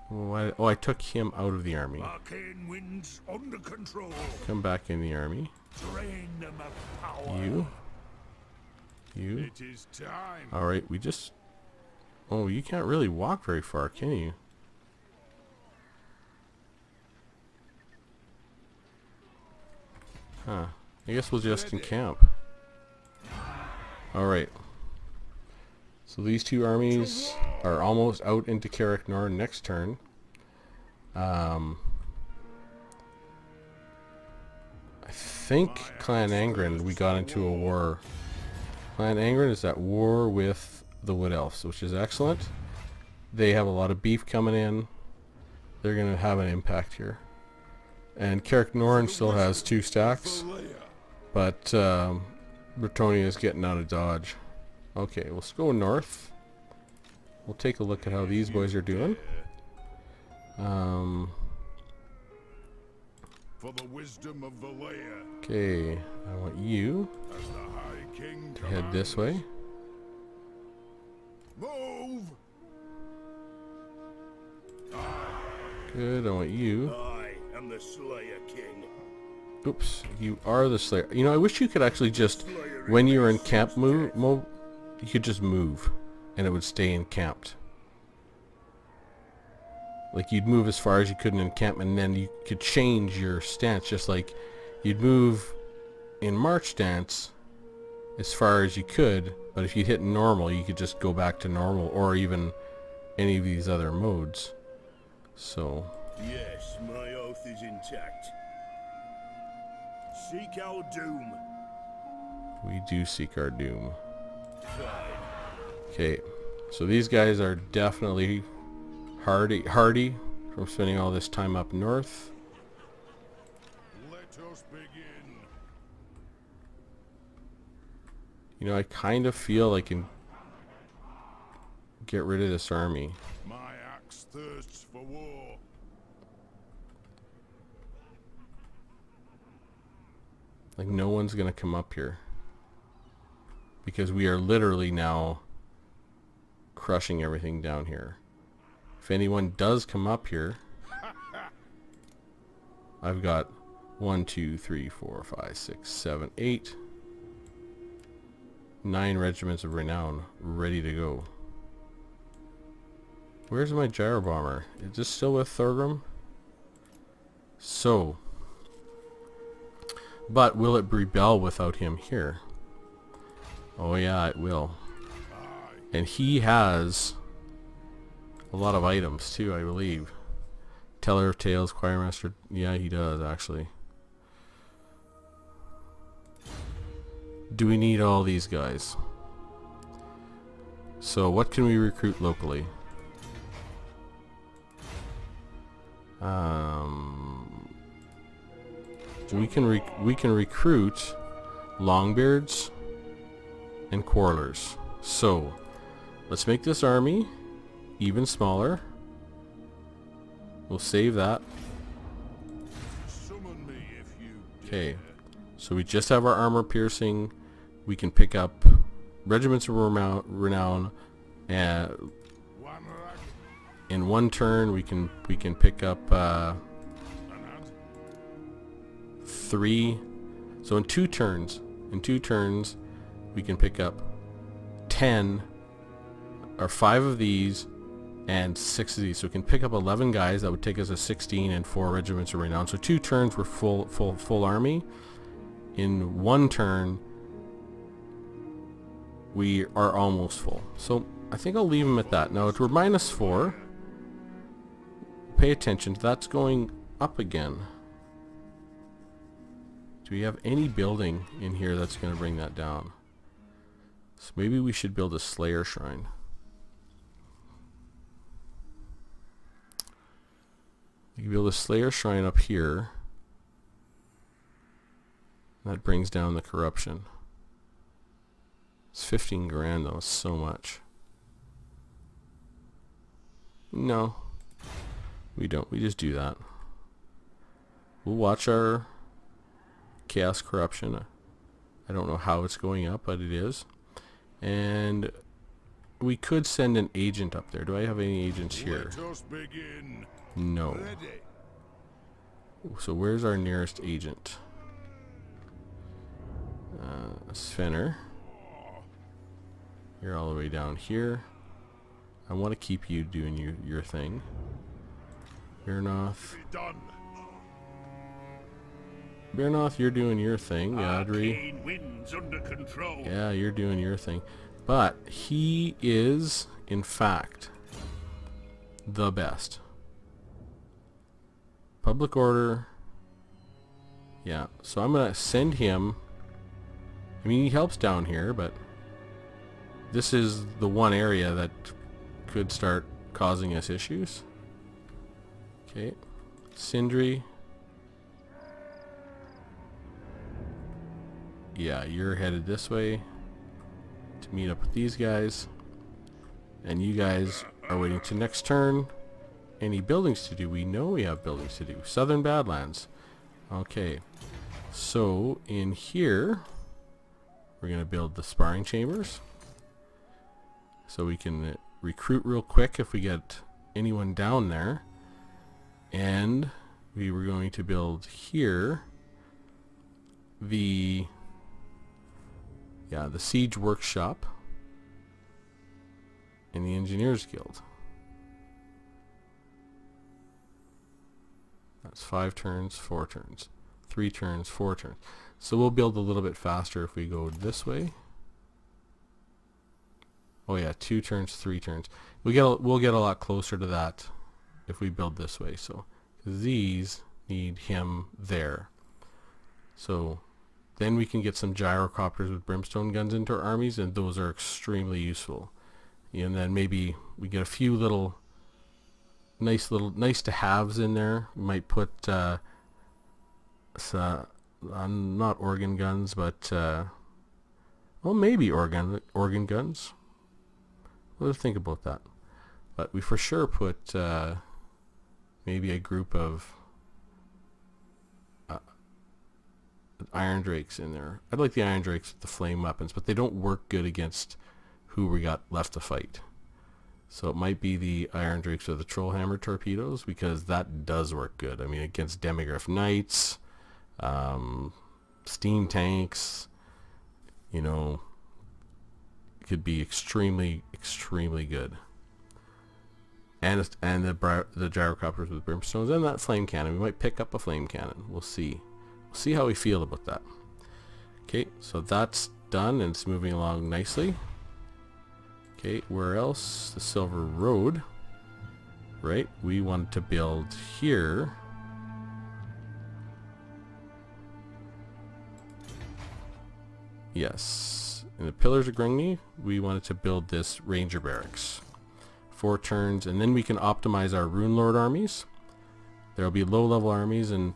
A: Why, oh, I took him out of the army.
B: Arcane winds under control.
A: Come back in the army.
B: Drain them of power.
A: You. You.
B: It is time.
A: Alright, we just... Oh, you can't really walk very far, can you? Huh. I guess we'll just encamp. Alright. So these two armies are almost out into Carrick Nord next turn. I think Clan Angren, we got into a war. Clan Angren is at war with the Wood Elves, which is excellent. They have a lot of beef coming in. They're going to have an impact here. And Carrick Nord still has 2 stacks. But Bretonnia is getting out of dodge. Okay, let's go north. We'll take a look at how these boys are doing.
B: For the wisdom of Valea,
A: Okay, I want you
B: as the High King
A: to head this way.
B: Move!
A: Good, I want you.
B: I am the Slayer King.
A: Oops, you are the Slayer. You know, I wish you could actually just, when you're in camp mode, you could just move, and it would stay encamped. Like, you'd move as far as you could in camp, and then you could change your stance, just like you'd move in march stance as far as you could, but if you hit normal, you could just go back to normal, or even any of these other modes. So...
B: Yes, my oath is intact. Seek our doom.
A: we do seek our doom. Okay, so these guys are definitely hardy from spending all this time up north.
B: Let us begin.
A: You know, I kind of feel I can get rid of this army.
B: My axe thirsts for war.
A: Like, no one's gonna come up here, because we are literally now crushing everything down here. If anyone does come up here, I've got 1, 2, 3, 4, 5, 6, 7, 8, 9 regiments of renown ready to go. Where's my gyro bomber? Is this still with Thorgrim? So, but will it rebel without him here? Oh yeah, it will. And he has a lot of items too, I believe. Teller of Tales, Choirmaster. Yeah, he does actually. Do we need all these guys? So what can we recruit locally? We can recruit Longbeards and Quarrelers. So let's make this army even smaller. We'll save that.
B: Summon me if you
A: Okay, so we just have our armor piercing. We can pick up regiments of renown, and
B: one rag
A: in one turn we can pick up
B: and
A: 3. So in 2 turns, we can pick up 10 or 5 of these and 6 of these. So we can pick up 11 guys. That would take us to 16 and 4 regiments of renown. So 2 turns we're full army. In 1 turn we are almost full. So I think I'll leave them at that. Now we're -4. Pay attention, that's going up again. Do we have any building in here that's going to bring that down? So maybe we should build a Slayer Shrine. We can build a Slayer Shrine up here. That brings down the corruption. It's 15 grand though, it's so much. No. We don't, we just do that. We'll watch our chaos corruption. I don't know how it's going up, but it is. And we could send an agent up there. Do I have any agents here?
B: Let us begin.
A: No.
B: Ready.
A: So where's our nearest agent? Svenner. You're all the way down here. I want to keep you doing your thing. Birnoth.
B: Be done.
A: Birnoth, you're doing your thing. Yadri.
E: Arcane winds under control.
A: Yeah, you're doing your thing. But he is, in fact, the best. Public order. Yeah, so I'm going to send him. I mean, he helps down here, but this is the one area that could start causing us issues. Okay. Sindri. Yeah, you're headed this way to meet up with these guys. And you guys are waiting to next turn. Any buildings to do? We know we have buildings to do. Southern Badlands. Okay. So, in here, we're going to build the sparring chambers. So we can recruit real quick if we get anyone down there. And we were going to build here the Siege Workshop and the Engineers Guild. That's 5 turns, 4 turns. 3 turns, 4 turns. So we'll build a little bit faster if we go this way. Oh yeah, 2 turns, 3 turns. We'll get a lot closer to that if we build this way. So these need him there. So then we can get some gyrocopters with brimstone guns into our armies, and those are extremely useful. And then maybe we get a few little nice to haves in there. We might put not organ guns, but well, maybe organ guns. We'll think about that. But we for sure put maybe a group of Iron Drakes in there. I'd like the Iron Drakes with the flame weapons, but they don't work good against who we got left to fight. So it might be the Iron Drakes or the Trollhammer torpedoes, because that does work good. I mean, against Demigryph Knights, steam tanks, you know, it could be extremely good. And the gyrocopters with brimstones and that flame cannon. We might pick up a flame cannon. We'll see. We'll see how we feel about that. Okay, so that's done and it's moving along nicely. Okay, where else? The Silver Road. Right, we want to build here. Yes, in the Pillars of Grungni, we wanted to build this Ranger Barracks. 4 turns, and then we can optimize our Rune Lord armies. There will be low-level armies, and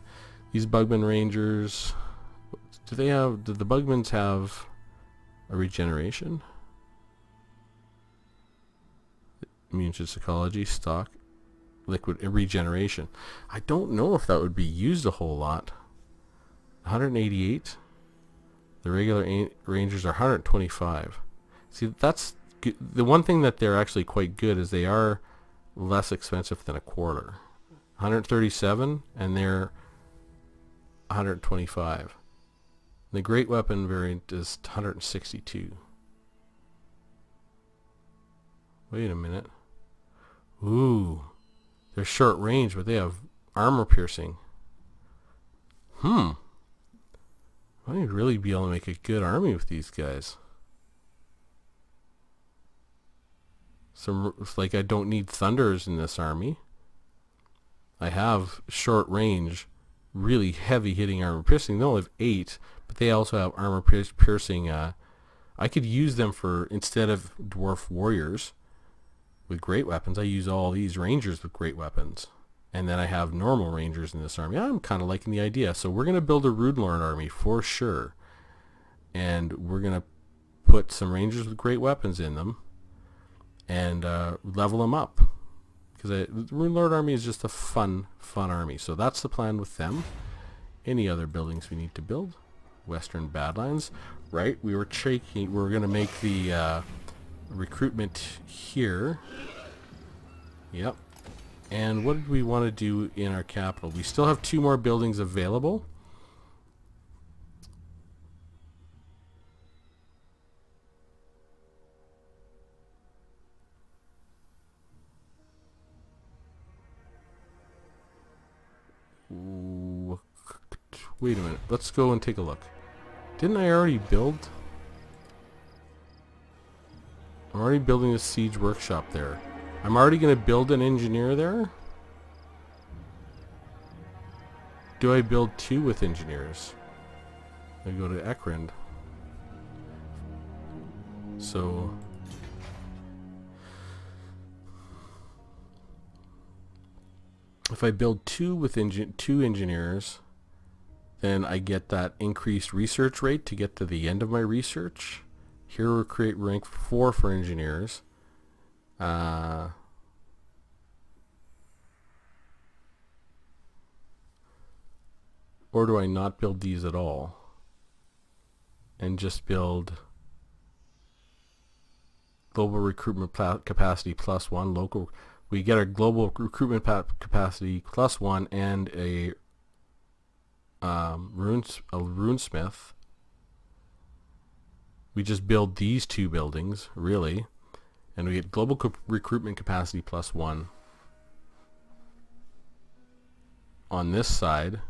A: these Bugman Rangers, do the Bugmans have a regeneration? Immune to psychology, stock, liquid, regeneration. I don't know if that would be used a whole lot. 188. The regular Rangers are 125. See, that's the one thing that they're actually quite good is they are less expensive than a quarter. 137, and they're 125. The great weapon variant is 162. Wait a minute. Ooh, they're short range, but they have armor piercing. I might really be able to make a good army with these guys. It's like I don't need thunders in this army. I have short range, really heavy hitting armor piercing. They only have 8, but they also have armor piercing. I could use them for, instead of dwarf warriors with great weapons, I use all these rangers with great weapons. And then I have normal rangers in this army. I'm kind of liking the idea. So we're going to build a Rune-Lord army for sure. And we're going to put some rangers with great weapons in them. And level them up. Because the Rune-Lord army is just a fun army. So that's the plan with them. Any other buildings we need to build? Western Badlands. Right, we were checking. We're going to make the recruitment here. Yep. And what did we want to do in our capital? We still have 2 more buildings available. Ooh, wait a minute. Let's go and take a look. Didn't I already build? I'm already building a siege workshop there. I'm already going to build an engineer there? Do I build 2 with engineers? I go to Ekrend. So... if I build 2 with 2 engineers, then I get that increased research rate to get to the end of my research. Here we'll create rank 4 for engineers. Or do I not build these at all and just build global recruitment capacity +1 local? We get our global recruitment capacity +1 and a runesmith. We just build these 2 buildings, really, and we get global recruitment capacity +1 on this side,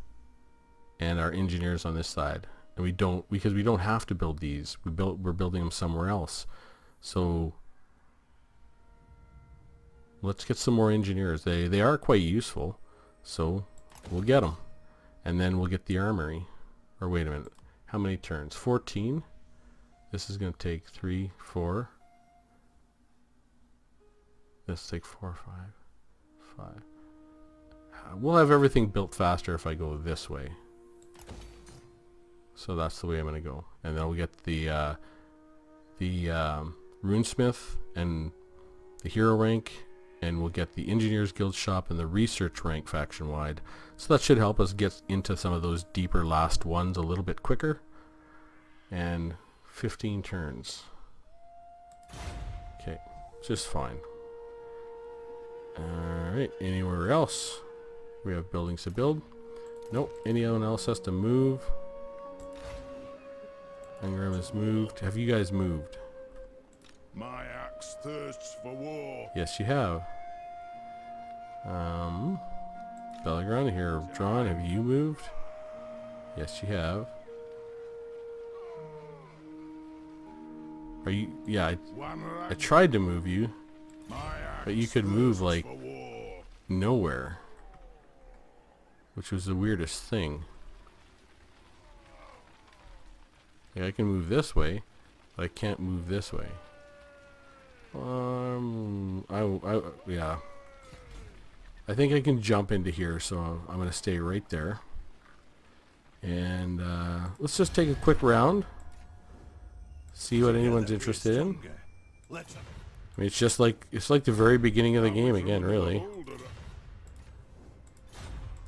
A: and our engineers on this side. And we don't, because we don't have to build these. We're building them somewhere else. So let's get some more engineers. They are quite useful, so we'll get them, and then we'll get the armory. Or wait a minute, how many turns? 14. This is going to take 3, 4. This will take 4, 5. We'll have everything built faster if I go this way. So that's the way I'm going to go. And then we'll get the runesmith and the hero rank, and we'll get the engineers guild shop and the research rank faction wide. So that should help us get into some of those deeper last ones a little bit quicker. And 15 turns. Okay, just fine. Alright, anywhere else? We have buildings to build. Nope, anyone else has to move. Ingram has moved. Have you guys moved?
B: My axe thirsts for war.
A: Yes, you have. Belgrun here, Drawn, have you moved? Yes, you have. Are you? Yeah, I tried to move you, but you could move like nowhere, which was the weirdest thing. Like, I can move this way, but I can't move this way. Yeah. I think I can jump into here, so I'm going to stay right there. And let's just take a quick round. See what anyone's interested in. I mean, it's just like the very beginning of the game again, really.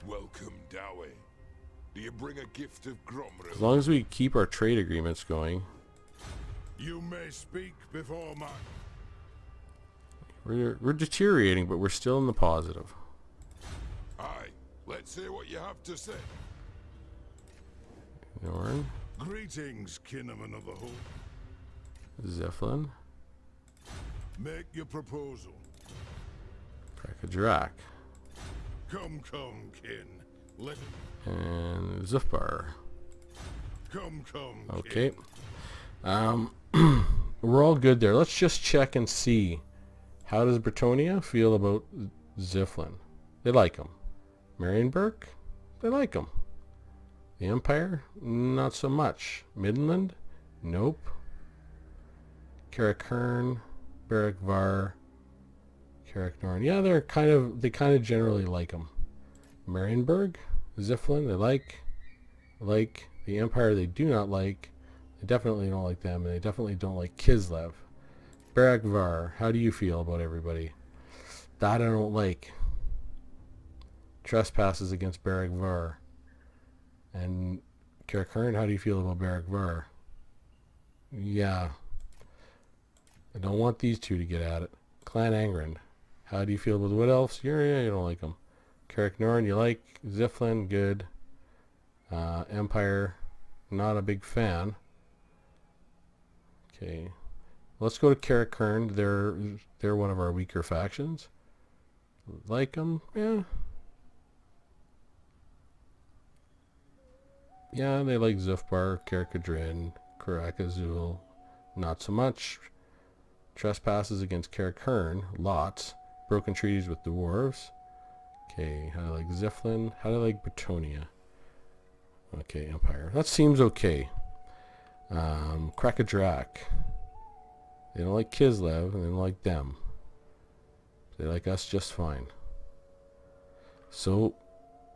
B: Welcome, Dowie. Do you bring a gift of Gromril?
A: As long as we keep our trade agreements going.
B: You may speak before my...
A: We're deteriorating, but we're still in the positive.
B: Aye, let's hear what you have to say.
A: Norn,
B: Greetings, kinsman of the Hope.
A: Zephlin,
B: Make your proposal.
A: Krakadrak,
B: Come, kin. Let it...
A: and Zufbar.
B: Come,
A: Okay.
B: kin.
A: We're all good there. Let's just check and see. How does Bretonia feel about Ziflin? They like him. Marienburg? They like him. The Empire? Not so much. Midland? Nope. Karakern, Barakvar, Karaknorn. Yeah, they kind of generally like him. Marienburg, Ziflin, they like the Empire. They do not like. They definitely don't like them, and they definitely don't like Kislev. Baragvar, how do you feel about everybody? That I don't like. Trespasses against Baragvar. And Karakern, how do you feel about Baragvar? Yeah. I don't want these two to get at it. Clan Angrand, how do you feel about the Wood Elves? Yeah, you don't like them. Carrick Norn, you like. Ziflin, good. Empire, not a big fan. Okay. Let's go to Karakern. They're one of our weaker factions. Like them? Yeah. Yeah, they like Zufbar, Karakadrin, Karakazul. Not so much. Trespasses against Karakern. Lots. Broken treaties with the dwarves. Okay, how do I like Ziflin? How do I like Bretonia? Okay, Empire. That seems okay. Krakadrak. They don't like Kislev, and they don't like them. They like us just fine. So,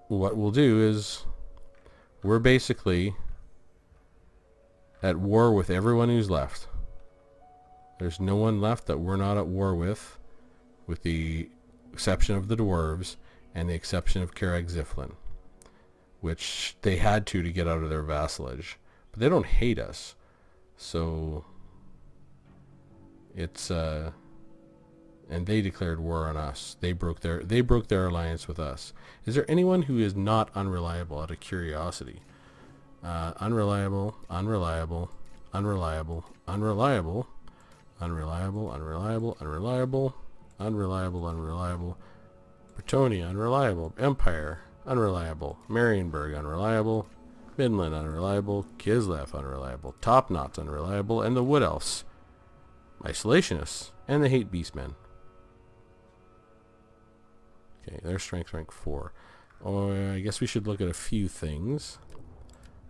A: what we'll do is, we're basically at war with everyone who's left. There's no one left that we're not at war with the exception of the dwarves, and the exception of Karag Ziflin, which they had to get out of their vassalage. But they don't hate us, so it's and they declared war on us. They broke their alliance with us. Is there anyone who is not unreliable out of curiosity? Unreliable, unreliable, unreliable, unreliable, unreliable, unreliable, unreliable, unreliable, unreliable. Bretonia, unreliable. Empire, unreliable. Marienburg, unreliable. Midland, unreliable. Kislev, unreliable. Topknot, unreliable. And the Wood Elves, isolationists, and they hate beastmen. Okay, their strength rank 4. Oh, I guess we should look at a few things.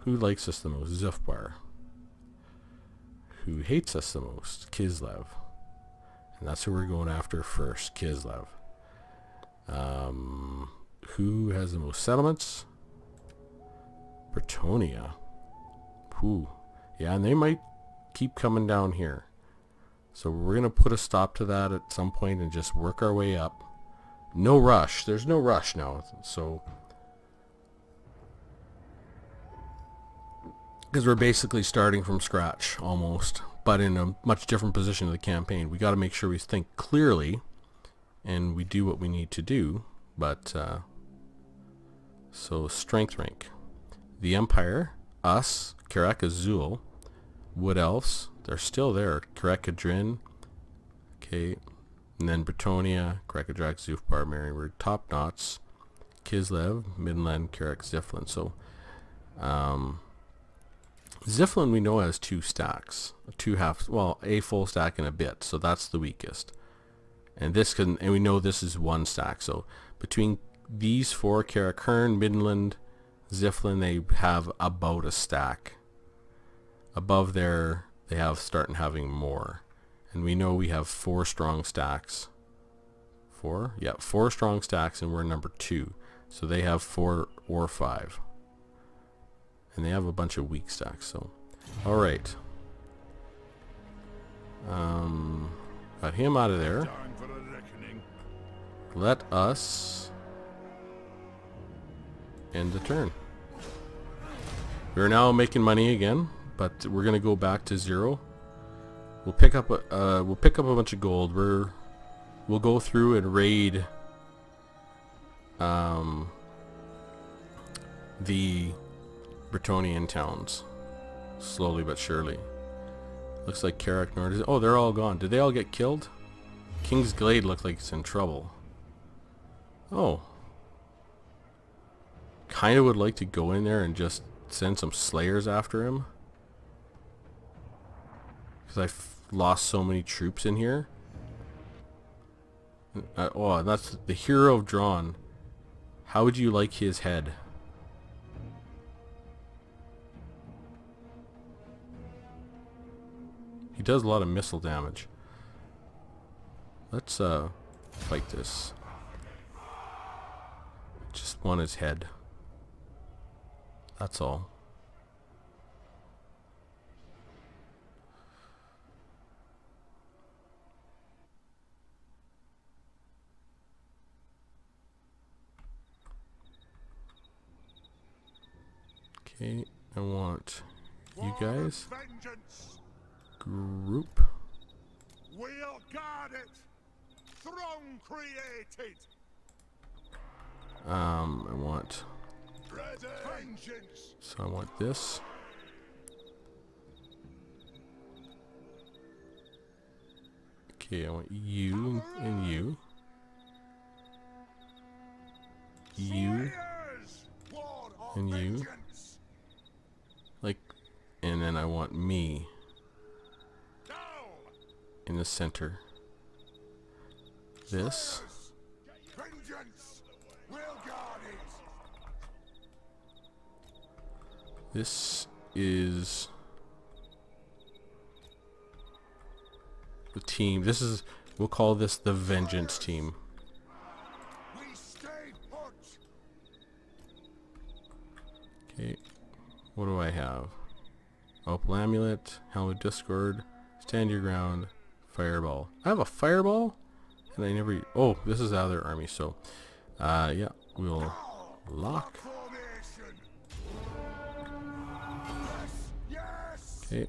A: Who likes us the most? Zufbar. Who hates us the most? Kislev. And that's who we're going after first, Kislev. Who has the most settlements? Bretonia. Whew. Yeah, and they might keep coming down here. So we're going to put a stop to that at some point and just work our way up. No rush. There's no rush now. So, because we're basically starting from scratch almost, but in a much different position of the campaign. We got to make sure we think clearly and we do what we need to do. But so strength rank. The Empire, us, Karak Azul, Wood Elves, they're still there. Karakadrin, okay, and then Bretonia, Karakadrak, Zufbar, Marienburg, Topknots, Kislev, Midland, Karak, Ziflin. So Ziflin we know has 2 stacks, 2 half, well, a full stack and a bit, so that's the weakest. And we know this is 1 stack. So between these 4, Karakern, Midland, Ziflin, they have about a stack. Above there, they have starting having more. And we know we have 4 strong stacks. 4? Yeah, 4 strong stacks, and we're number 2. So they have 4 or 5. And they have a bunch of weak stacks, so. Alright. Got him out of there.
B: Time for a reckoning.
A: Let us end the turn. We're now making money again, but we're gonna go back to 0. We'll pick up a bunch of gold. We'll go through and raid the Bretonian towns slowly but surely. Looks like Karak Nord is... Oh, they're all gone. Did they all get killed? King's Glade looks like it's in trouble. Oh. Kind of would like to go in there and just send some slayers after him. Because I've lost so many troops in here. Oh, that's the Hero of Drawn. How would you like his head? He does a lot of missile damage. Let's fight this. Just want his head. That's all. Okay, I want you guys.
B: Vengeance.
A: Group.
B: We'll guard it. Throne created.
A: I want.
B: Vengeance.
A: So I want this. Okay, I want you and you. You and you. Like, and then I want me in the center. This.
B: Vengeance. We'll guard it.
A: This is the team. This is, we'll call this the Vengeance team.
B: We stay put.
A: Okay, what do I have? Opal Amulet, Helmet Discord, Stand Your Ground, Fireball. I have a Fireball? And I never... Oh, this is out of their army, so... yeah, we'll lock.
B: Formation. Yes. Yes.
A: Okay.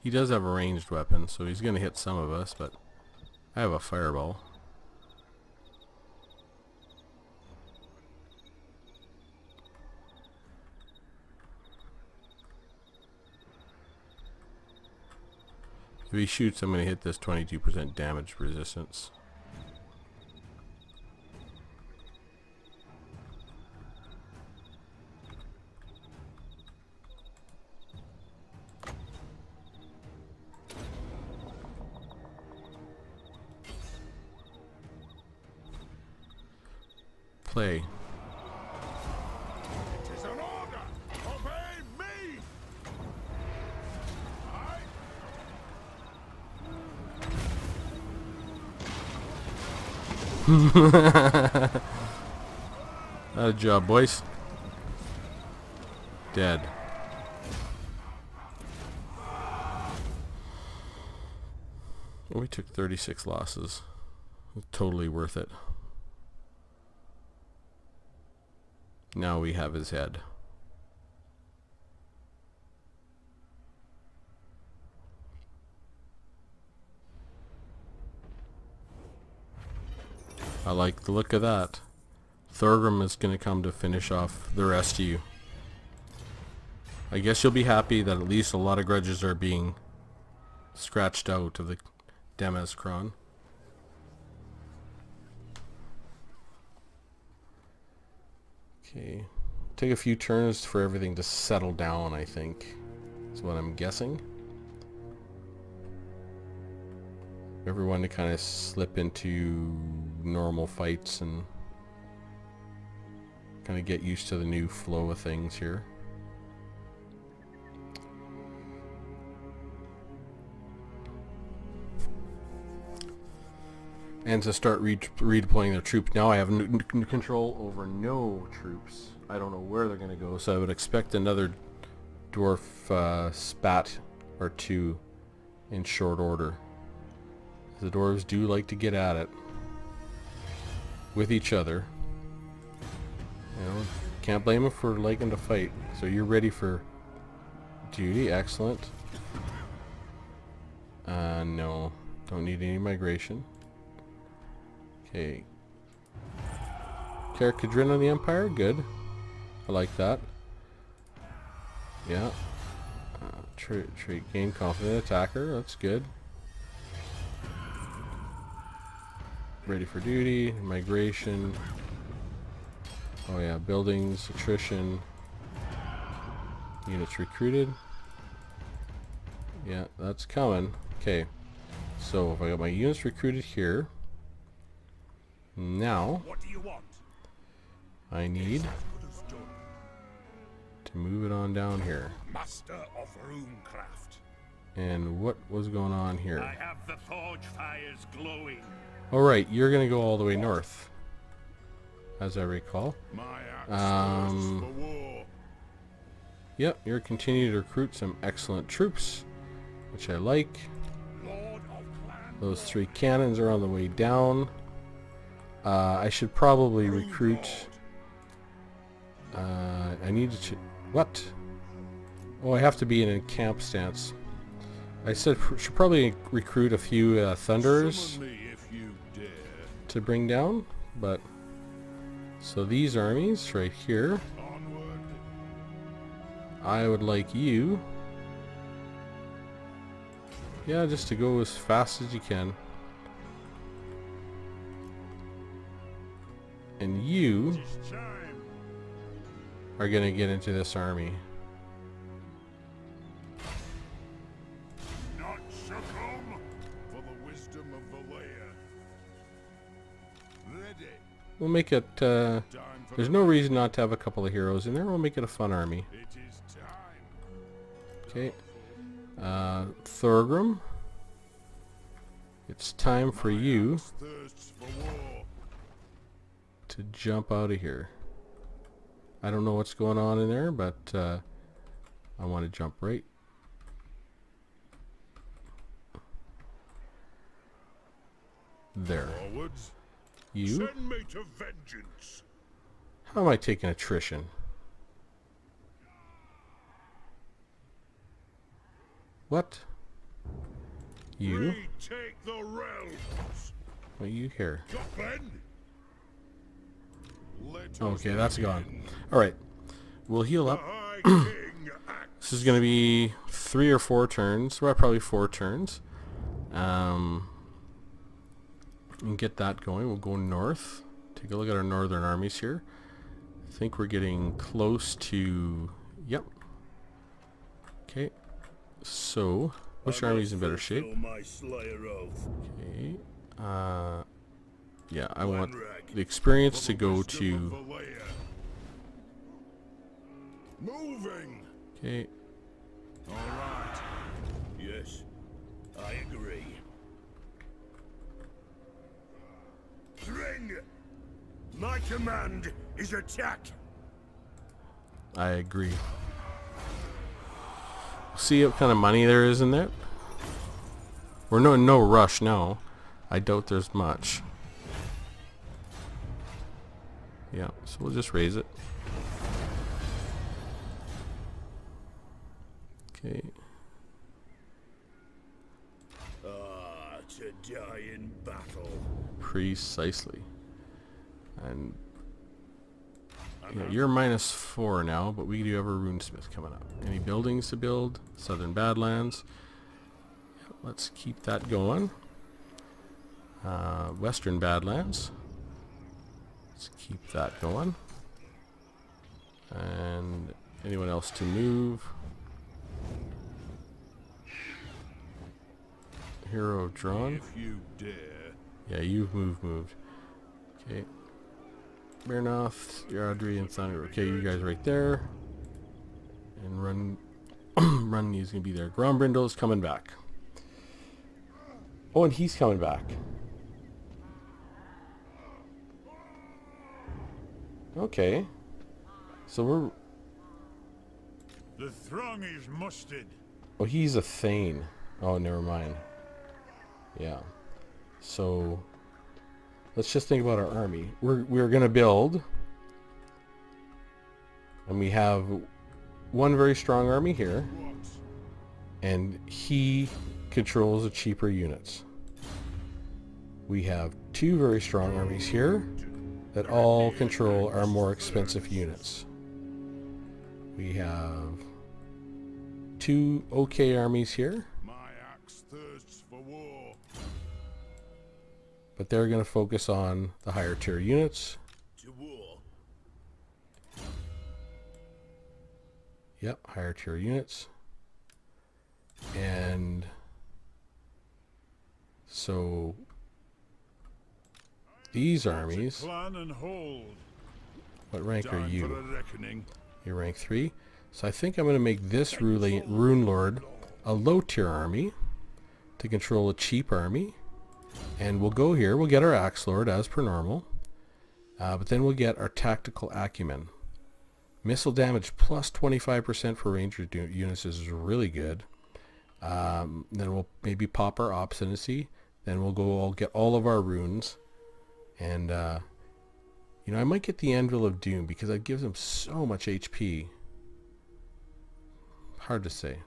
A: He does have a ranged weapon, so he's going to hit some of us, but I have a fireball. If he shoots, I'm going to hit this 22% damage resistance. Play.
B: It is an order. Obey me. Aye.
A: Good job, boys. Dead. We took 36 losses. Totally worth it. Now we have his head. I like the look of that. Thorgrim is going to come to finish off the rest of you. I guess you'll be happy that at least a lot of grudges are being scratched out of the Demeskron. Okay. Take a few turns for everything to settle down, I think. Is what I'm guessing. Everyone to kind of slip into normal fights and kind of get used to the new flow of things here. And to start redeploying their troops. Now I have control over no troops. I don't know where they're going to go, so I would expect another dwarf spat or two in short order. The dwarves do like to get at it with each other. You know, can't blame them for liking to fight. So you're ready for duty. Excellent. No, don't need any migration. Okay. Carrick-Cadrin on the Empire, good. I like that. Yeah. Trait gain confident attacker, that's good. Ready for duty, migration. Oh yeah, buildings, attrition. Units recruited. Yeah, that's coming. Okay. So if I got my units recruited here, now
E: What do you want?
A: I need
E: Good as done.
A: to move it on down here.
E: Master of runecraft.
A: And what was going on here?
E: I have the forge fires glowing.
A: Alright, you're gonna go all the way north, as I recall.
B: My axe
A: Um,
B: thirsts for war.
A: Yep, you're continuing to recruit some excellent troops, which I like.
E: Lord of clan.
A: Those 3 cannons are on the way down. I should probably recruit... I need to... What? Oh, I have to be in a camp stance. I said should probably recruit a few Thunderers
B: Summon me if you dare.
A: to bring down, but... So these armies right here,
B: Onward.
A: I would like you... Yeah, just to go as fast as you can. And you
B: It's time.
A: are gonna get into this army.
E: Not succumb.
B: For the wisdom of Valea. Ready.
A: We'll make it,
B: Time for
A: there's
B: the
A: no reason not to have a couple of heroes in there. We'll make it a fun army.
B: It is time.
A: Okay. Thorgrim. It's time for you
B: Axe thirsts for war.
A: to jump out of here. I don't know what's going on in there, but I want to jump right. There.
B: Forwards.
A: You?
E: Send me to vengeance.
A: How am I taking attrition? What? You?
E: Retake the realms.
A: What are you here?
E: Got Ben?
B: Let us
A: Okay, that's gone.
B: begin.
A: Alright. We'll heal up.
E: High King Axe.
A: This is going to be 3 or 4 turns. Well, probably 4 turns. And get that going. We'll go north. Take a look at our northern armies here. I think we're getting close to... Yep. Okay. So, which army's in better shape?
E: Fulfill my Slayer oath.
A: Okay. Yeah, I want
E: Wanrag.
A: the experience
B: For
A: to
B: the
A: go
B: wisdom
A: to...
B: of Valea. Moving.
A: Okay.
B: All right.
E: Yes, I agree. Ring! My command is attack.
A: I agree. See what kind of money there is in that? We're no rush now. I doubt there's much. Yeah, so we'll just raise it. Okay.
E: Ah, to die in battle.
A: Precisely. And yeah, you're -4 now, but we do have a runesmith coming up. Any buildings to build? Southern Badlands. Yeah, let's keep that going. Western Badlands. Let's keep that going. And anyone else to move? Hero drawn.
B: If you dare.
A: Yeah, you've moved. Okay. Bernoth, Yardri, and Thunder. Okay, you guys right there. And run run is gonna be there. Grombrindle's coming back. Oh, and he's coming back. Okay. So we're...
E: The throng is mustered.
A: Oh, he's a Thane. Oh, never mind. Yeah. So... let's just think about our army. We're gonna build, and we have one very strong army here,
B: What?
A: and he controls the cheaper units. We have 2 very strong armies here that all control our more expensive units. We have 2 okay armies here,
B: My axe thirsts for war.
A: but they're going to focus on the higher tier units.
E: To war.
A: Yep, higher tier units. And So these armies,
E: Plan and hold.
A: what rank are
E: Time for
A: you?
E: a reckoning.
A: You're rank 3. So I think I'm going to make this Rune Lord a low tier army to control a cheap army. And we'll go here. We'll get our Axe Lord as per normal. But then we'll get our Tactical Acumen. Missile damage plus 25% for ranger units is really good. Then we'll maybe pop our Obstinacy. Then we'll go all get all of our runes. And, you know, I might get the Anvil of Doom because that gives them so much HP. Hard to say.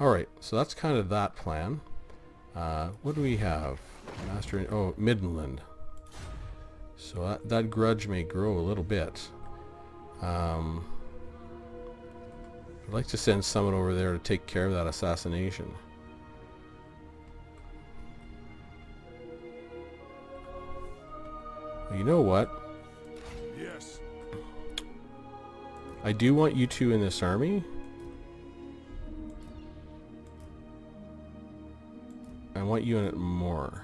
A: Alright, so that's kind of that plan. What do we have? Master, oh, Midland. So that grudge may grow a little bit. I'd like to send someone over there to take care of that assassination. Well, you know what?
B: Yes.
A: I do want you two in this army. I want you in it more.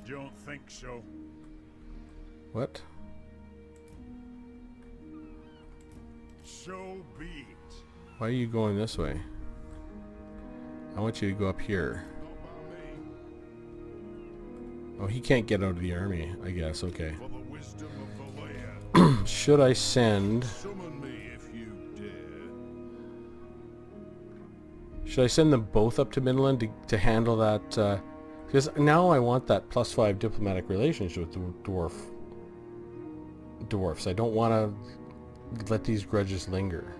E: Don't think so.
A: What?
E: So be it.
A: Why are you going this way? I want you to go up here.
B: Not by me.
A: Oh, he can't get out of the army, I guess. Okay.
B: For the wisdom of the layer.
A: Should I send...
B: Summon me if you dare.
A: Should I send them both up to Midland to handle that? Because now I want that +5 diplomatic relationship with the dwarfs. I don't want to let these grudges linger.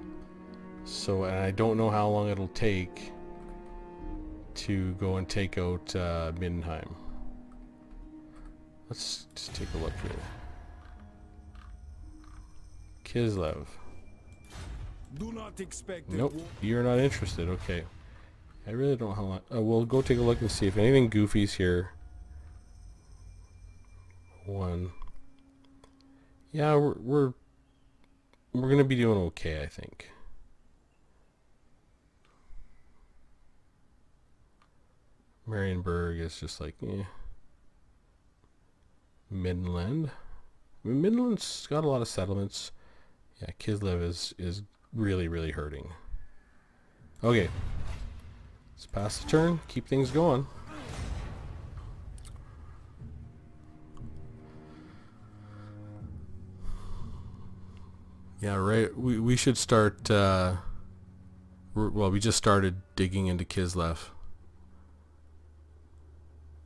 A: So, and I don't know how long it'll take to go and take out Mindenheim. Let's just take a look here. Kislev.
B: Do not expect
A: Nope, you're not interested. Okay. I really don't know how long. We'll go take a look and see if anything goofy's here. 1. Yeah, we're gonna be doing okay, I think. Marienburg is just like, eh. Midland. I mean, Midland's got a lot of settlements. Yeah, Kislev is really, really hurting. Okay. Let's pass the turn. Keep things going. Yeah, right. We should start... well, we just started digging into Kislev.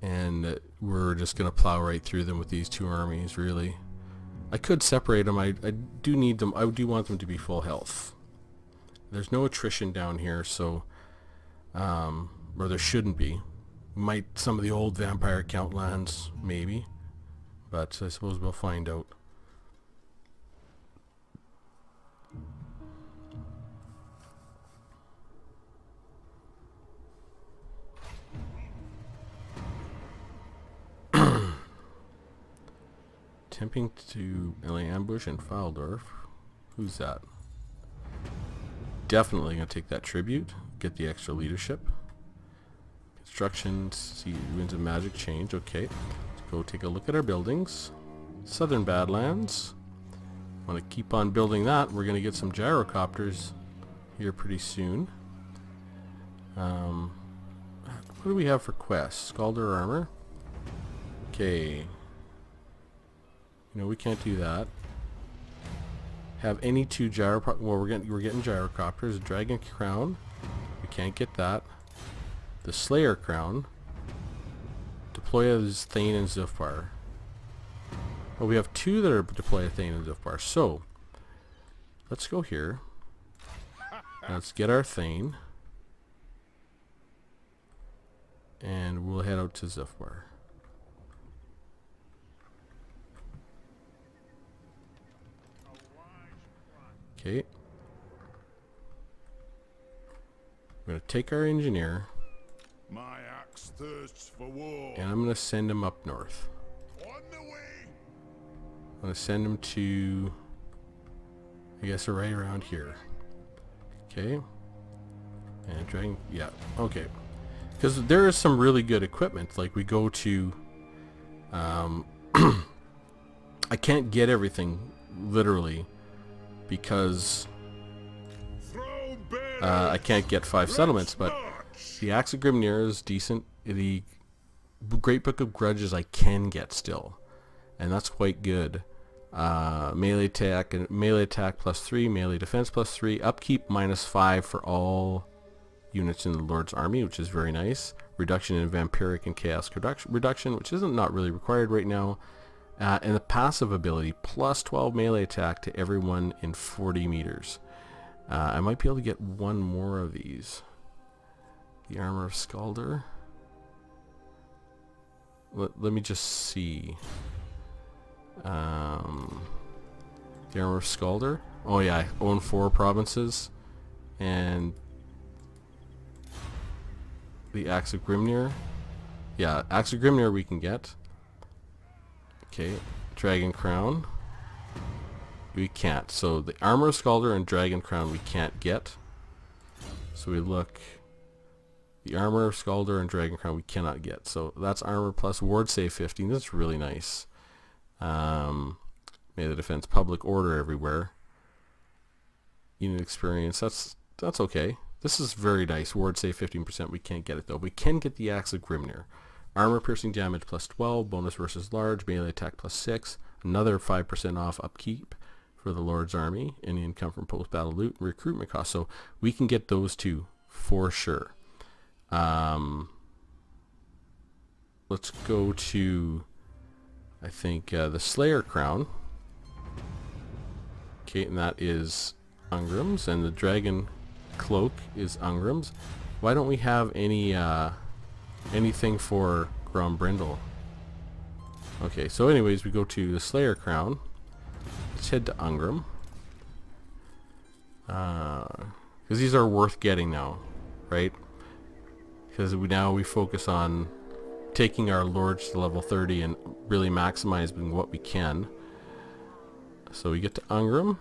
A: And we're just going to plow right through them with these two armies, really. I could separate them. I do need them. I do want them to be full health. There's no attrition down here, so... or there shouldn't be. Might some of the old vampire count lands, maybe. But I suppose we'll find out. Attempting to melee ambush in Faldorf. Who's that? Definitely gonna take that tribute. Get the extra leadership. Construction, see Winds of Magic change. Okay. Let's go take a look at our buildings. Southern Badlands. Want to keep on building that. We're gonna get some gyrocopters here pretty soon. What do we have for quests? Scalder armor. Okay. You know, we can't do that. Have any two well, we're getting gyrocopters. Dragon crown. We can't get that. The Slayer crown. Deploy as Thane and Zufbar. Well, we have two that are deploy as Thane and Zufbar. So let's go here. Let's get our Thane. And we'll head out to Zufbar. Okay. I'm going to take our engineer.
B: My axe thirsts for war.
A: And I'm going to send him up north.
B: On the way.
A: I'm going to send him to, I guess, right around here. Okay. And dragon, yeah, okay. Because there is some really good equipment. Like we go to... I can't get everything, literally, because
B: Throw Bailey.
A: I can't get 5 settlements, but the Axe of Grimnir is decent. The Great Book of Grudges I can get still, and that's quite good. Melee attack +3, melee defense +3, upkeep -5 for all units in the Lord's army, which is very nice. Reduction in vampiric and chaos reduction, which isn't not really required right now. And the passive ability +12 melee attack to everyone in 40 meters. I might be able to get one more of these. The Armor of Scalder. Let me just see. The Armor of Scalder. Oh yeah, I own 4 provinces. And the Axe of Grimnir. Yeah, Axe of Grimnir we can get. Okay, Dragon Crown. We can't. So the Armor of Scalder and Dragon Crown we can't get. So we look. The Armor of Scalder and Dragon Crown we cannot get. So that's armor plus ward save 15. That's really nice. Melee defense, public order everywhere. Unit experience. That's okay. This is very nice. Ward save 15%. We can't get it though. We can get the Axe of Grimnir. Armor piercing damage +12. Bonus versus large. Melee attack +6. Another 5% off upkeep for the Lord's army. Any income from post battle loot. Recruitment cost. So we can get those two for sure. Let's go to, I think, the Slayer Crown. Okay, and that is Ungram's, and the Dragon Cloak is Ungram's. Why don't we have any anything for Grombrindle? Okay, so anyways, we go to the Slayer Crown. Let's head to Ungram. Because these are worth getting now, right? Because now we focus on taking our lords to level 30 and really maximizing what we can. So we get to Ungram.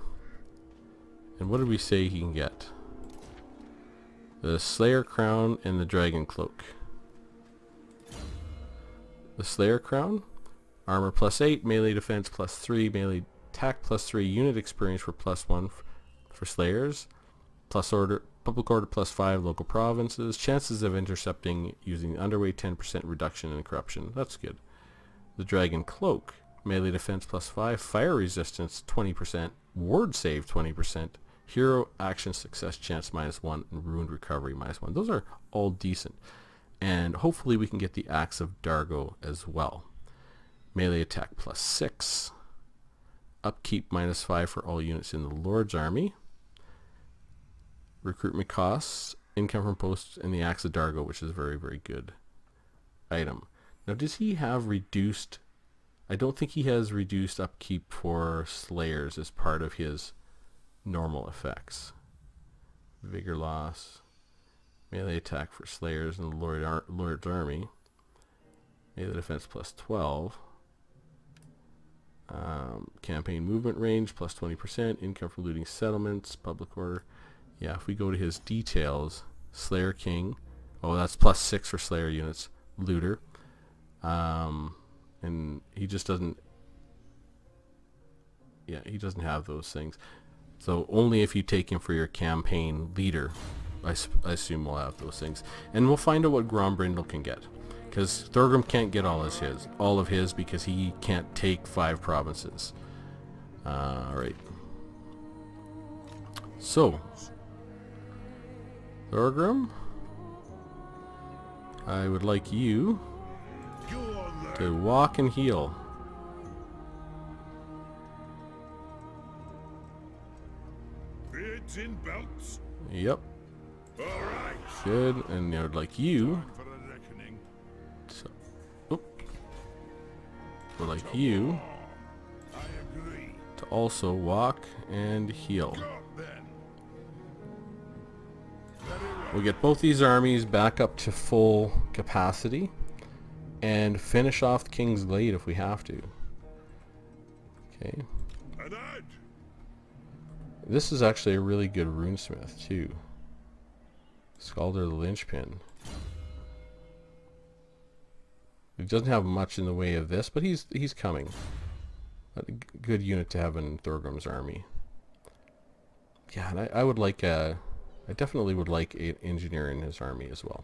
A: And what did we say he can get? The Slayer Crown and the Dragon Cloak. The Slayer Crown, armor +8, melee defense +3, melee attack +3, unit experience for +1 for Slayers, plus order, public order +5, local provinces, chances of intercepting using underway 10% reduction in corruption. That's good. The Dragon Cloak, melee defense +5, fire resistance 20%, ward save 20%, hero action success chance -1, and ruined recovery -1. Those are all decent. And hopefully we can get the Axe of Dargo as well. Melee attack +6. Upkeep -5 for all units in the Lord's army. Recruitment costs, income from posts, and the Axe of Dargo, which is a very, very good item. Now, does he have reduced... I don't think he has reduced upkeep for Slayers as part of his normal effects. Vigor loss. Melee attack for Slayers in the Lord's army. Melee defense +12. Campaign movement range +20%. Income from looting settlements. Public order. Yeah, if we go to his details, Slayer King. Oh, that's +6 for Slayer units. Looter. And he just doesn't... Yeah, he doesn't have those things. So only if you take him for your campaign leader, I assume we'll have those things. And we'll find out what Grombrindle can get. Because Thorgrim can't get all of his because he can't take 5 provinces. Alright. So, Thorgrim, I would like you
B: Go on then.
A: to walk and heal.
B: Beards in belts.
A: Yep.
B: All right.
A: Good. And I would like you
B: Time for a reckoning.
A: to, would like you
B: I agree.
A: to also walk and heal.
B: Go then.
A: We'll get both these armies back up to full capacity and finish off the King's Glade if we have to. Okay.
B: And add.
A: This is actually a really good runesmith too. Scalder the Linchpin. He doesn't have much in the way of this, but he's coming. A good unit to have in Thorgrim's army. Yeah, and I would like I definitely would like an engineer in his army as well.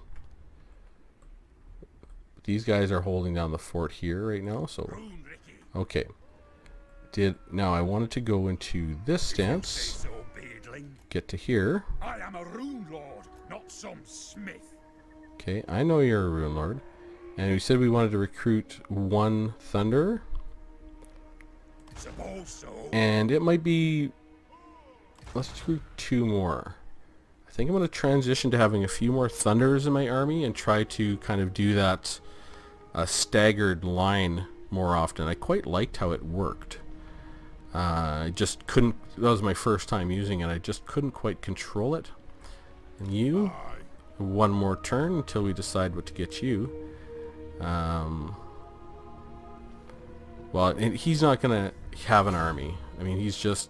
A: These guys are holding down the fort here right now, so okay. Now I wanted to go into this stance. Get to here.
E: I am a rune lord, not some smith.
A: Okay, I know you're a rune lord. And we said we wanted to recruit 1 thunder.
E: Suppose so.
A: And it might be... Let's recruit 2 more. I think I'm going to transition to having a few more thunders in my army and try to kind of do that staggered line more often. I quite liked how it worked. I just couldn't... That was my first time using it. I just couldn't quite control it. And you... 1 more turn until we decide what to get you. Well, and he's not gonna have an army. I mean, he's just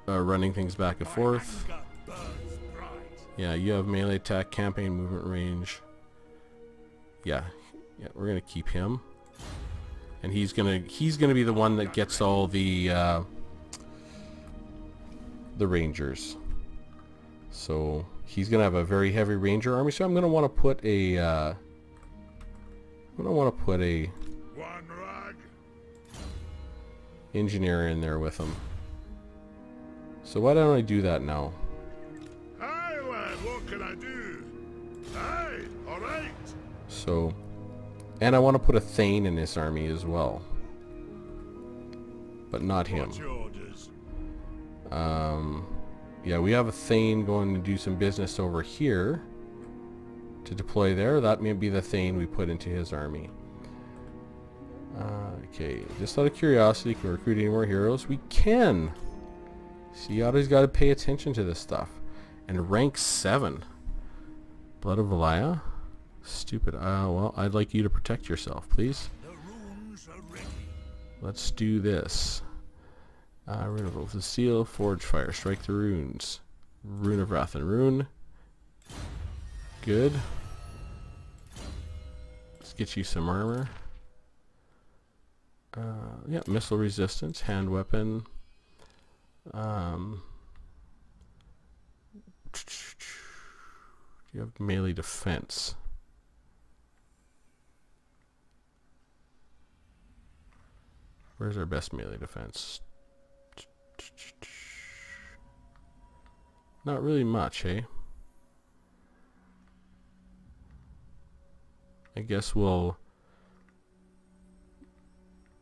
A: running things back and forth. Yeah, you have melee attack, campaign movement range. Yeah, we're gonna keep him, and he's gonna be the one that gets all the rangers. So he's gonna have a very heavy ranger army. So I'm gonna want to put a
B: One rag.
A: engineer in there with him. So why don't I do that now?
B: Aye, lad, what can I do? Aye, alright.
A: So, and I want to put a Thane in this army as well, but not him.
B: What's your orders?
A: Yeah, we have a Thane going to do some business over here to deploy there. That may be the Thane we put into his army. Okay, just out of curiosity, can we recruit any more heroes? We can! See, you always got to pay attention to this stuff. And rank 7. Blood of Valaya? Stupid. Well, I'd like you to protect yourself, please.
E: The runes are ready.
A: Let's do this. Rune of Oath of Steel, Forge Fire, Strike the Runes. Rune of Wrath and Rune. Good. Let's get you some armor. Yeah, missile resistance, hand weapon. You have melee defense. Where's our best melee defense? Not really much, eh? I guess we'll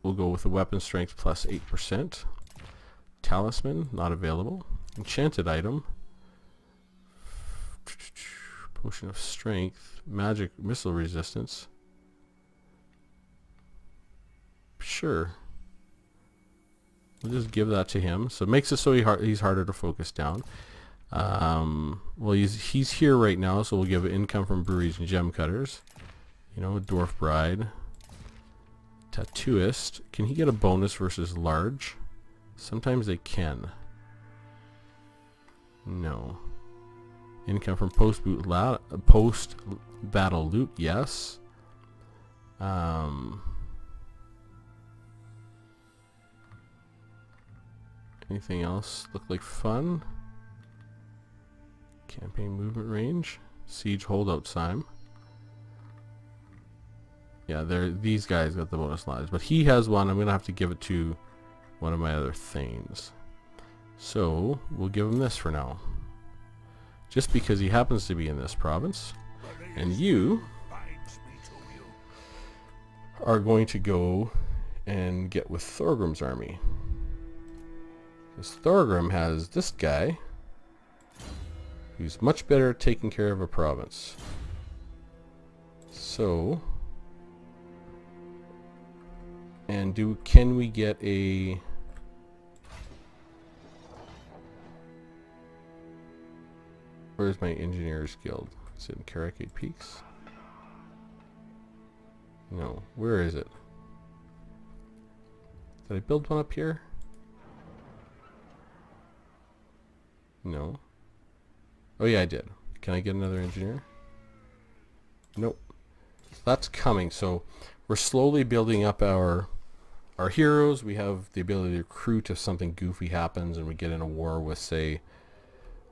A: go with the weapon strength plus 8%. Talisman, not available. Enchanted item. Potion of strength. Magic missile resistance. Sure. We'll just give that to him. So it makes it so he's harder to focus down. Well, he's here right now, so we'll give it income from breweries and gem cutters. You know, Dwarf Bride. Tattooist. Can he get a bonus versus large? Sometimes they can. No. Income from post-battle loot, yes. Anything else look like fun? Campaign movement range. Siege holdout time. Yeah, these guys got the bonus lives, but he has one. I'm gonna have to give it to one of my other Thanes. So we'll give him this for now, just because he happens to be in this province. And you are going to go and get with Thorgrim's army, because Thorgrim has this guy who's much better at taking care of a province. So, and can we get a... Where's my Engineers Guild? Is it in Karakate Peaks? No. Where is it? Did I build one up here? No. Oh yeah, I did. Can I get another engineer? Nope. that's coming. So we're slowly building up our heroes. We have the ability to recruit if something goofy happens and we get in a war with, say,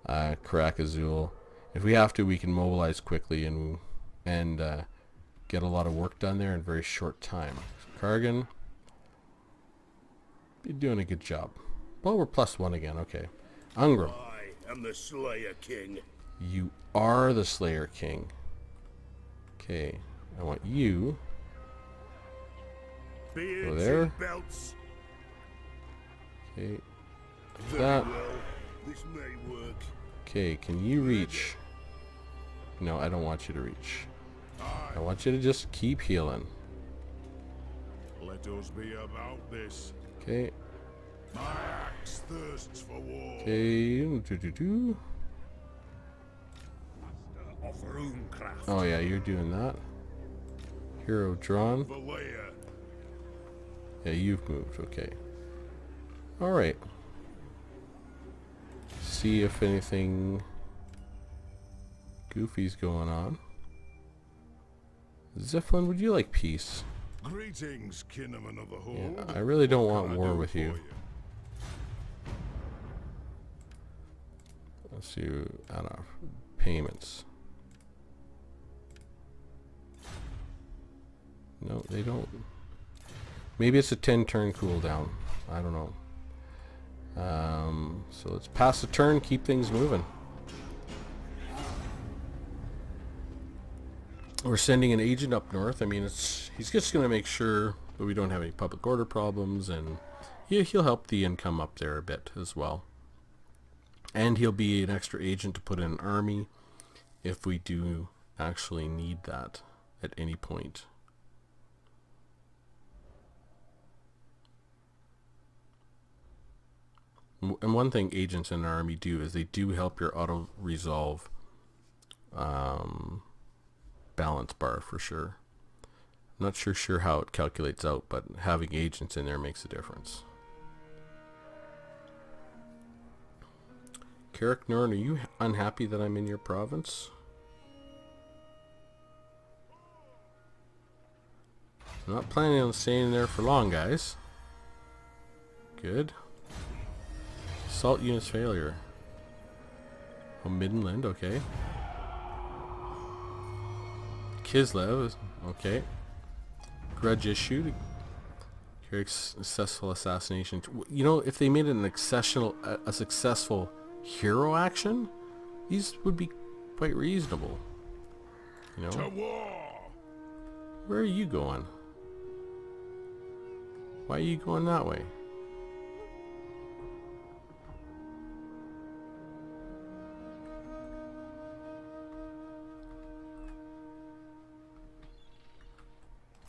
A: Karak-Azul. If we have to, we can mobilize quickly and get a lot of work done there in a very short time. Kargan, you're doing a good job. Well, we're +1 again. Okay. Ungram.
E: I am the Slayer King.
A: You are the Slayer King. Okay. I want you.
E: Beards
A: there.
E: and belts.
A: Okay.
E: Very
A: That.
E: well. This may work.
A: Okay. Can you reach? No, I don't want you to reach. I want you to just keep healing.
B: Let us be about this.
A: Okay.
B: My axe thirsts for war.
A: Okay.
E: Of runecraft.
A: Oh yeah, you're doing that. Hero drawn.
B: Valea.
A: Yeah, you've moved. Okay. Alright. See if anything goofy's going on. Ziflin, would you like peace?
B: Greetings, kinnaman of the Horde.
A: Yeah, I really don't
B: What
A: want
B: can I
A: war
B: do
A: with
B: for
A: you. Let's do, I don't know, payments. No, they don't. Maybe it's a 10-turn cooldown. I don't know. So let's pass the turn, keep things moving. We're sending an agent up north. I mean, he's just going to make sure that we don't have any public order problems, and he'll help the income up there a bit as well. And he'll be an extra agent to put in an army if we do actually need that at any point. And one thing agents in an army do is they do help your auto-resolve balance bar for sure. I'm not sure how it calculates out, but having agents in there makes a difference. Carrick Norn, are you unhappy that I'm in your province? I'm not planning on staying there for long, guys. Good. Assault units failure. Oh, Midland, okay. Kislev, okay. Grudge issued. Carrick's successful assassination. You know, if they made it a successful hero action, these would be quite reasonable. You
B: To
A: know?
B: war.
A: Where are you going? Why are you going that way?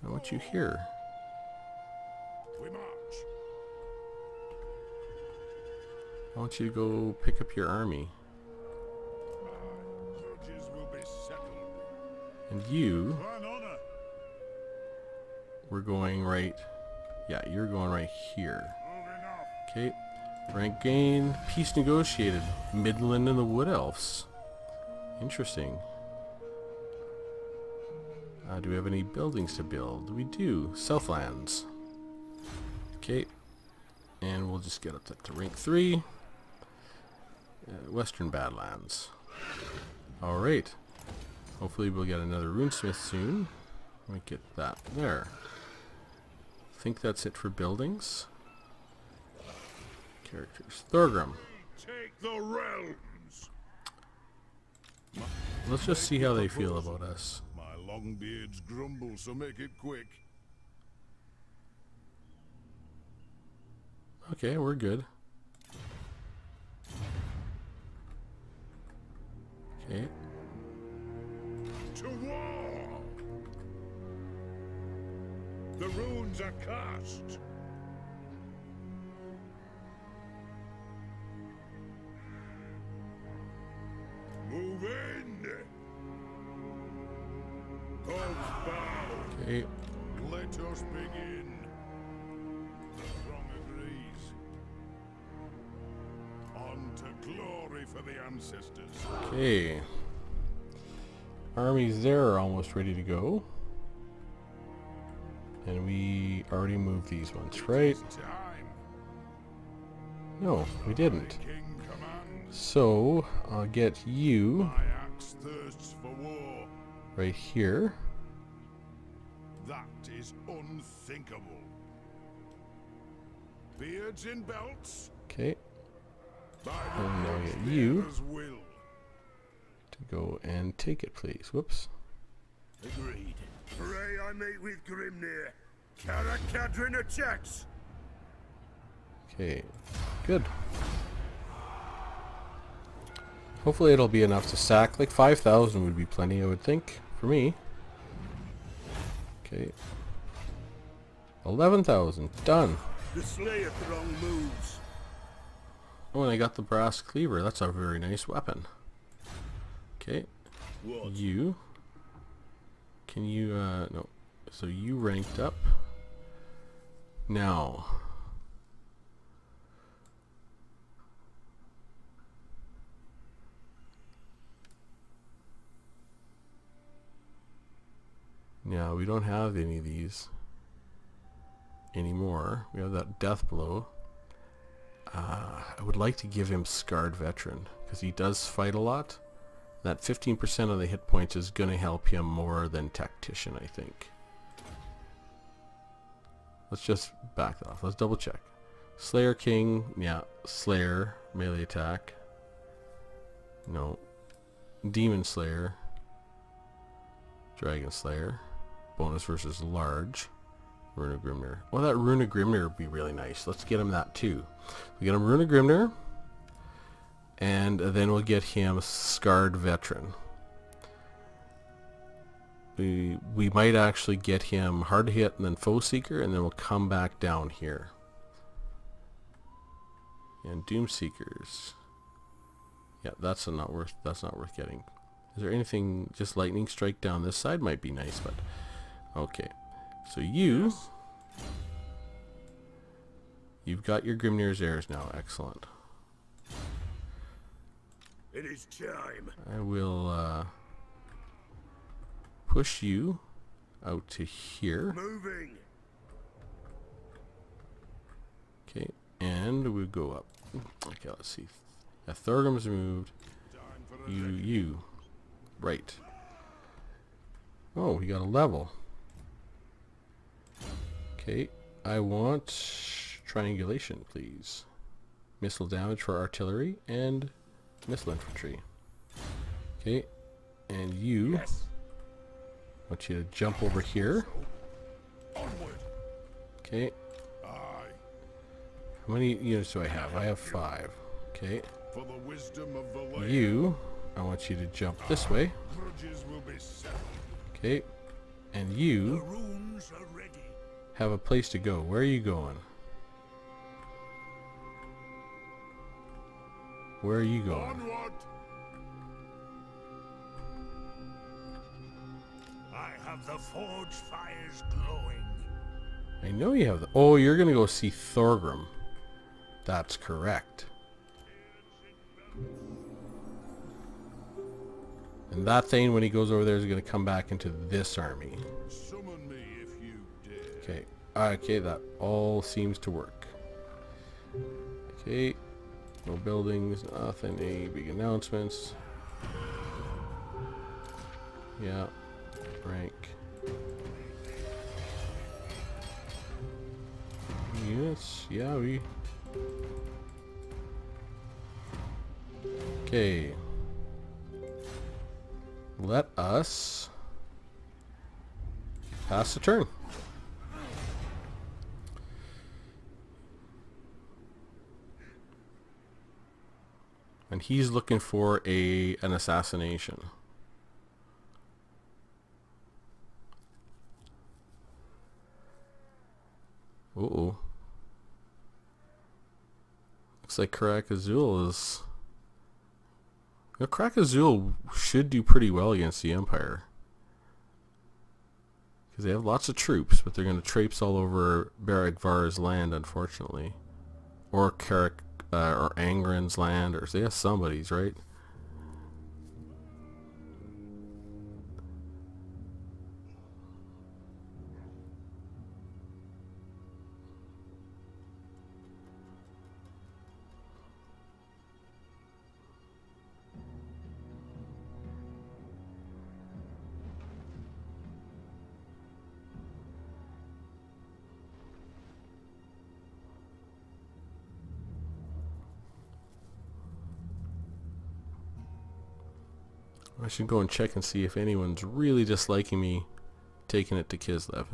A: I want you here.
B: We march.
A: I want you to go pick up your army.
B: Grudges will be settled.
A: And you,
B: An honor.
A: we're going right... Yeah, you're going right here.
B: Moving off.
A: Okay. Rank gain. Peace negotiated. Midland and the Wood Elves. Interesting. Do we have any buildings to build? We do. Southlands. Okay. And we'll just get up to rank 3. Western Badlands. Alright. Hopefully we'll get another runesmith soon. Let me get that there. I think that's it for buildings. Characters. Thorgrim.
B: Take the realms.
A: Let's just see how they feel about us.
B: My longbeards grumble, so make it quick.
A: Okay, we're good. Okay.
B: To war. The runes are cast. Move in. Oathbound.
A: Okay.
B: Let us begin. The throng agrees. On to glory for the ancestors.
A: Okay. Armies there are almost ready to go. And we already moved these ones, right?
B: It's time.
A: No, we didn't.
B: King commands.
A: So, I'll get you
B: My axe thirsts for war.
A: right here.
B: That is unthinkable. Beards in belts.
A: Okay,
B: By
A: And now
B: the
A: get
B: gods,
A: you.
B: bearers will.
A: to go and take it, please. Whoops.
E: Agreed. Pray I meet with Grimnir. Caracadrin checks.
A: Okay, good. Hopefully it'll be enough to sack. Like 5,000 would be plenty, I would think, for me. Okay. 11,000. Done.
E: The Slayer throng moves.
A: Oh, and I got the brass cleaver. That's a very nice weapon. Okay.
E: What?
A: You. Can you, no. So you ranked up. Now. Now, we don't have any of these anymore. We have that death blow. I would like to give him Scarred Veteran, because he does fight a lot. That 15% of the hit points is going to help him more than Tactician, I think. Let's just back that off. Let's double check. Slayer King, yeah, Slayer, melee attack. No. Demon Slayer. Dragon Slayer. Bonus versus large. Rune of Grimnir. Well, that Rune of Grimnir would be really nice. Let's get him that too. We get him Rune of Grimnir. And then we'll get him Scarred Veteran. We might actually get him Hard Hit and then Foe Seeker, and then we'll come back down here. And Doom Seekers. Yeah, that's not worth getting. Is there anything? Just Lightning Strike down this side might be nice, but okay. So you've got your Grimnir's Heirs now. Excellent.
E: It is time.
A: I will push you out to here.
E: Moving.
A: Okay, and we go up. Okay, let's see. Yeah, Thorgrim's moved.
B: Time for a
A: You. Right. Oh, we got a level. Okay, I want triangulation, please. Missile damage for artillery and missile infantry. Okay, and you.
E: Yes.
A: I want you to jump over here.
B: onward.
A: Okay,
B: Aye.
A: how many units do I have? I have 5. Okay,
B: For the wisdom of the land.
A: you. I want you to jump this way.
B: Grudges will be settled.
A: Okay, and
E: The
A: you
E: runes are ready.
A: have a place to go. Where are you going? Where are you going?
B: Onward.
E: I have the forge fires glowing.
A: I know you have the... Oh, you're going to go see Thorgrim. That's correct. And that thing, when he goes over there, is going to come back into this army.
B: Summon me if you dare.
A: Okay. Okay, that all seems to work. Okay. No buildings, nothing. Any big announcements. Yeah. Rank. Units. Yeah, we... Okay. Let us pass the turn. And he's looking for an assassination. Uh-oh. Looks like Karak Azul is... You know, Karak Azul should do pretty well against the Empire. Because they have lots of troops, but they're going to traipse all over Barak Var's land, unfortunately. Or Karak, or Angren's land, or they have somebody's, right? I should go and check and see if anyone's really disliking me taking it to Kislev.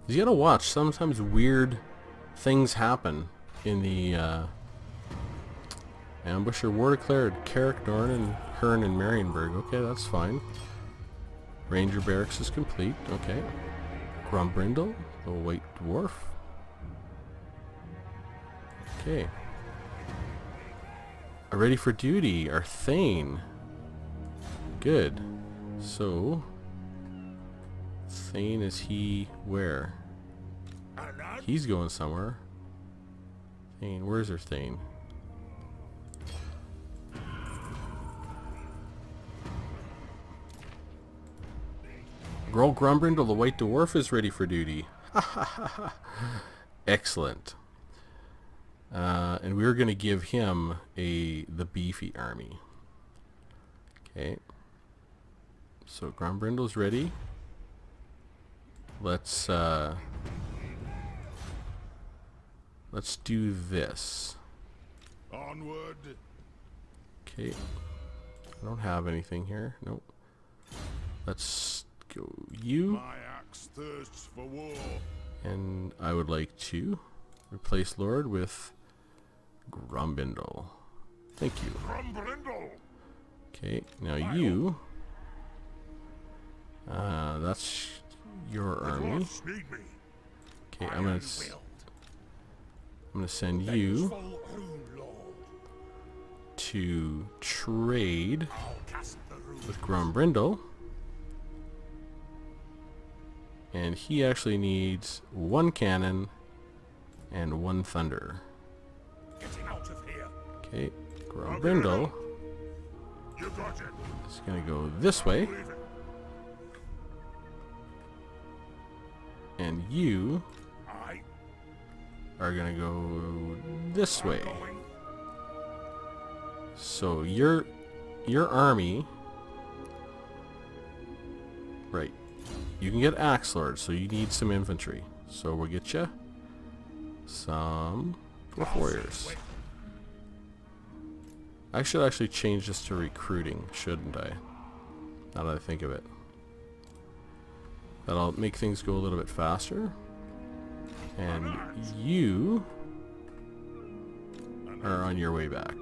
A: You gotta watch. Sometimes weird things happen in the ambusher. War declared. Carrick, Norn, and Hearn and Marienburg. Okay, that's fine. Ranger barracks is complete. Okay. Grumbrindle, the White Dwarf. Okay. Ready for duty. Our Thane. Good. So, Thane, is he where? He's going somewhere. Thane, where's our Thane? Groll Grumbrindle, the White Dwarf, is ready for duty. Excellent. And we're going to give him the beefy army. Okay. So Grumbrindle's ready. Let's do this.
B: Onward.
A: Okay. I don't have anything here. Nope. Let's go you.
B: My axe thirsts for war.
A: And I would like to replace Lord with Grumbrindle. Thank you.
B: Grumbrindle.
A: Okay, now you. That's your army.
E: Need me.
A: Okay, I'm gonna send you
E: Full rune, Lord.
A: to trade
E: I'll cast the rune.
A: with Grumbrindle. And he actually needs 1 cannon and 1 thunder.
E: Getting out of here.
A: Okay, Grumbrindle
B: You got it.
A: is gonna go this way,
E: Leave it.
A: and you
E: I
A: are gonna go this way.
E: going.
A: So your army, right? You can get Axe Lord, so you need some infantry. So we'll get you some Dwarf Warriors. I should actually change this to recruiting, shouldn't I? Now that I think of it. That'll make things go a little bit faster. And you are on your way back.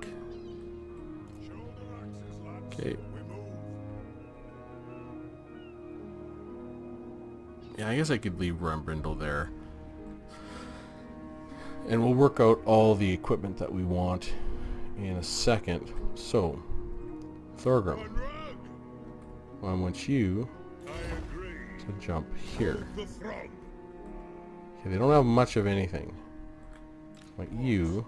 B: Shoulder axes, lads.
A: Okay.
B: We move.
A: Yeah, I guess I could leave Grumbrindle there. And we'll work out all the equipment that we want in a second. So, Thorgrim,
B: Unrug.
A: I want you
B: I agree.
A: to jump here.
B: The throne.
A: Okay, they don't have much of anything. I want you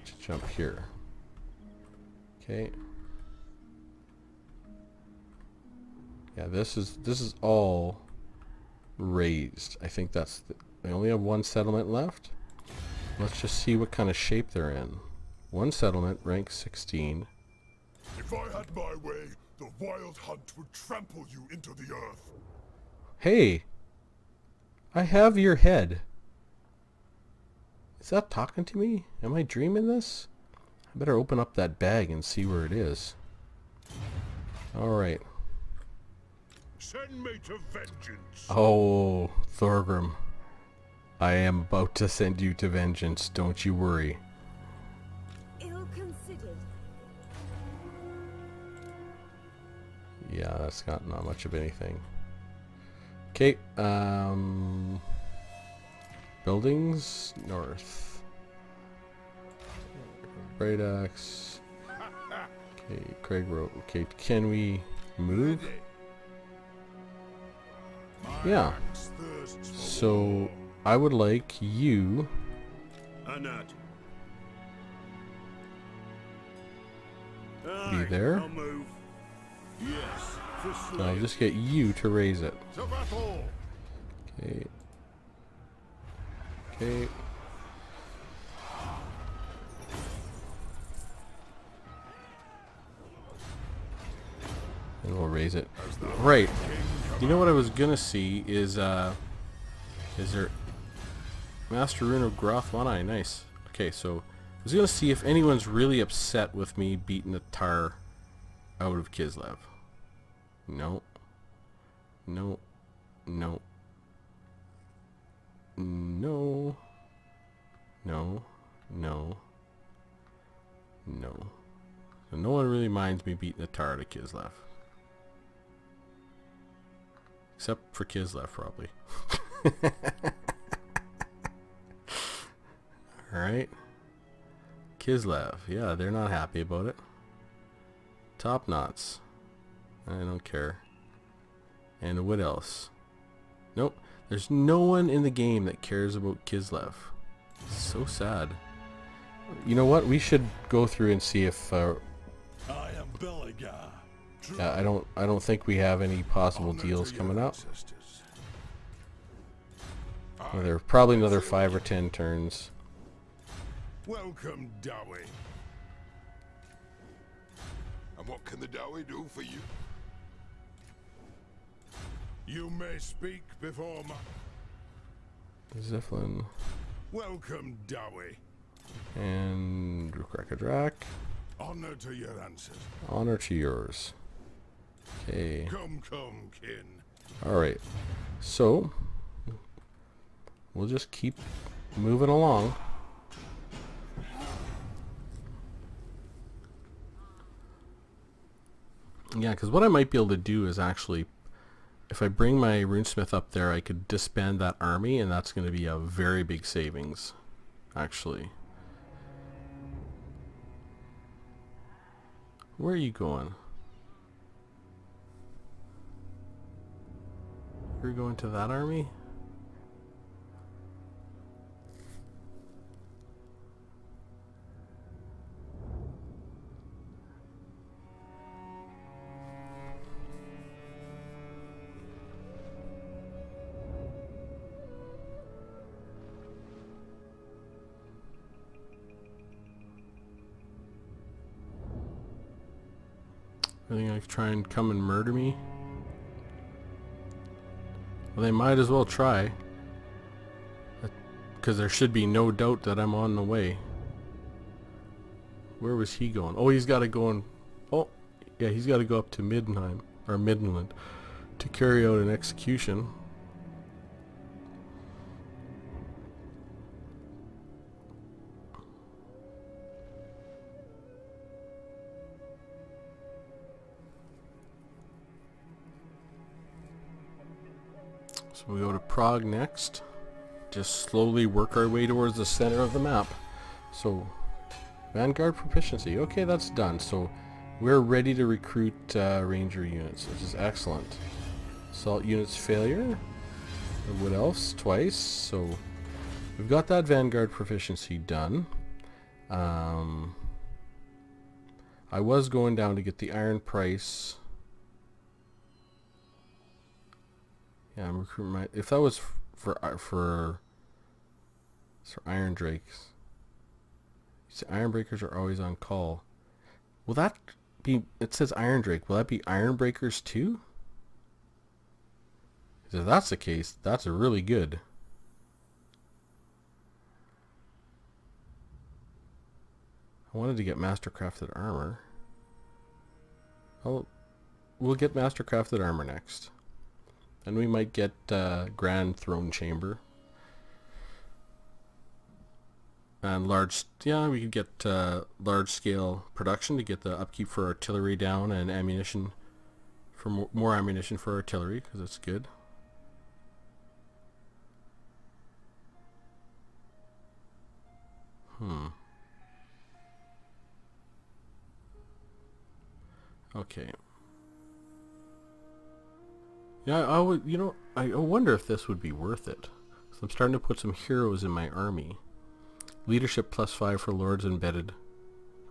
A: to jump here. Okay. Yeah, this is all raised. I think that's they only have 1 settlement left. Let's just see what kind of shape they're in. 1 settlement, rank 16.
B: If I had my way, the wild hunt would trample you into the earth.
A: Hey, I have your head. Is that talking to me? Am I dreaming this? I better open up that bag and see where it is. Alright.
B: Send me to vengeance.
A: Oh, Thorgrim. I am about to send you to vengeance, don't you worry.
D: Ill considered.
A: Yeah, that's got not much of anything. Okay, buildings, north. Bright Axe. Okay, Craig Road. Okay, can we move? Yeah.
B: Axe thirsts for
A: So, I would like you
E: Anat.
A: be there.
E: I'll move. Yes, for
A: And I'll just get you to raise it.
B: to battle.
A: Okay. Okay. And we'll raise it. Right. You know what I was gonna see is there Master Rune of Groth One Eye, nice. Okay, so I was gonna see if anyone's really upset with me beating a tar out of Kislev. No. No. No. No. No. No. No. So no one really minds me beating the tar out of Kislev. Except for Kislev, probably. Alright. Kislev. Yeah, they're not happy about it. Top knots. I don't care. And what else? Nope. There's no one in the game that cares about Kislev. So sad. You know what? We should go through and see if
E: I am Beligar.
A: yeah, I don't think we have any possible deals coming up. Well, there are probably another 5 or 10 turns.
B: Welcome, Dowie. And what can the Dowie do for you? You may speak before my...
A: Zephlin
B: Welcome, Dowie.
A: and Drakadrak.
B: Honor to your answers.
A: Honor to yours. Okay.
B: Come, kin.
A: Alright. So we'll just keep moving along. Yeah, because what I might be able to do is actually, if I bring my runesmith up there, I could disband that army, and that's going to be a very big savings, actually. Where are you going? You're going to that army? I think I could try and come and murder me. Well, they might as well try. Because there should be no doubt that I'm on the way. Where was he going? Oh, he's got to go on... Oh, yeah, he's got to go up to Middenheim, or Midland, to carry out an execution. So we go to Prague next. Just slowly work our way towards the center of the map. So, Vanguard proficiency. Okay, that's done. So, we're ready to recruit Ranger units, which is excellent. Assault units failure. What else? Twice. So, we've got that Vanguard proficiency done. I was going down to get the iron price. Yeah, I'm recruiting my... If that was for Iron Drakes. See, Iron Breakers are always on call. Will that be... It says Iron Drake. Will that be Iron Breakers too? If that's the case, that's really good. I wanted to get Mastercrafted Armor. We'll get Mastercrafted Armor next. And we might get Grand Throne Chamber. And we could get large scale production to get the upkeep for artillery down, and ammunition for more ammunition for artillery, because it's good. Okay. Yeah, I would. You know, I wonder if this would be worth it. So I'm starting to put some heroes in my army. Leadership +5 for lords embedded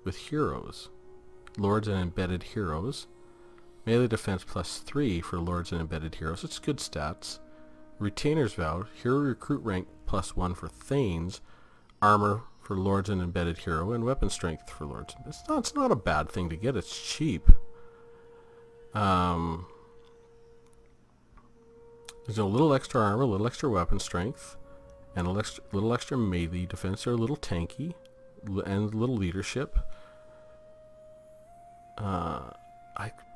A: with heroes. Lords and embedded heroes. Melee defense +3 for lords and embedded heroes. It's good stats. Retainer's Vow. Hero recruit rank +1 for Thanes. Armor for lords and embedded hero. And weapon strength for lords. It's not a bad thing to get. It's cheap. There's a little extra armor, a little extra weapon strength, and a little extra melee defense. They're a little tanky, and a little leadership.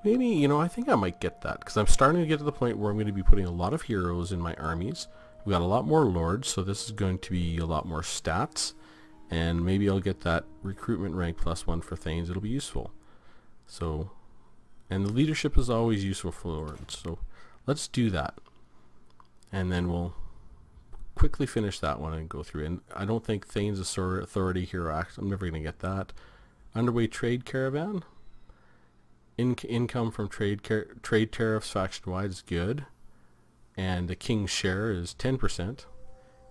A: maybe, you know, I think I might get that, because I'm starting to get to the point where I'm going to be putting a lot of heroes in my armies. We got a lot more lords, so this is going to be a lot more stats, and maybe I'll get that recruitment rank +1 for Thanes. It'll be useful. So, and the leadership is always useful for lords, so let's do that, and then we'll quickly finish that one and go through. And I don't think Thanes Authority Hero Act, I'm never going to get that. Underway Trade Caravan. Income from trade tariffs faction-wide is good. And the King's Share is 10%.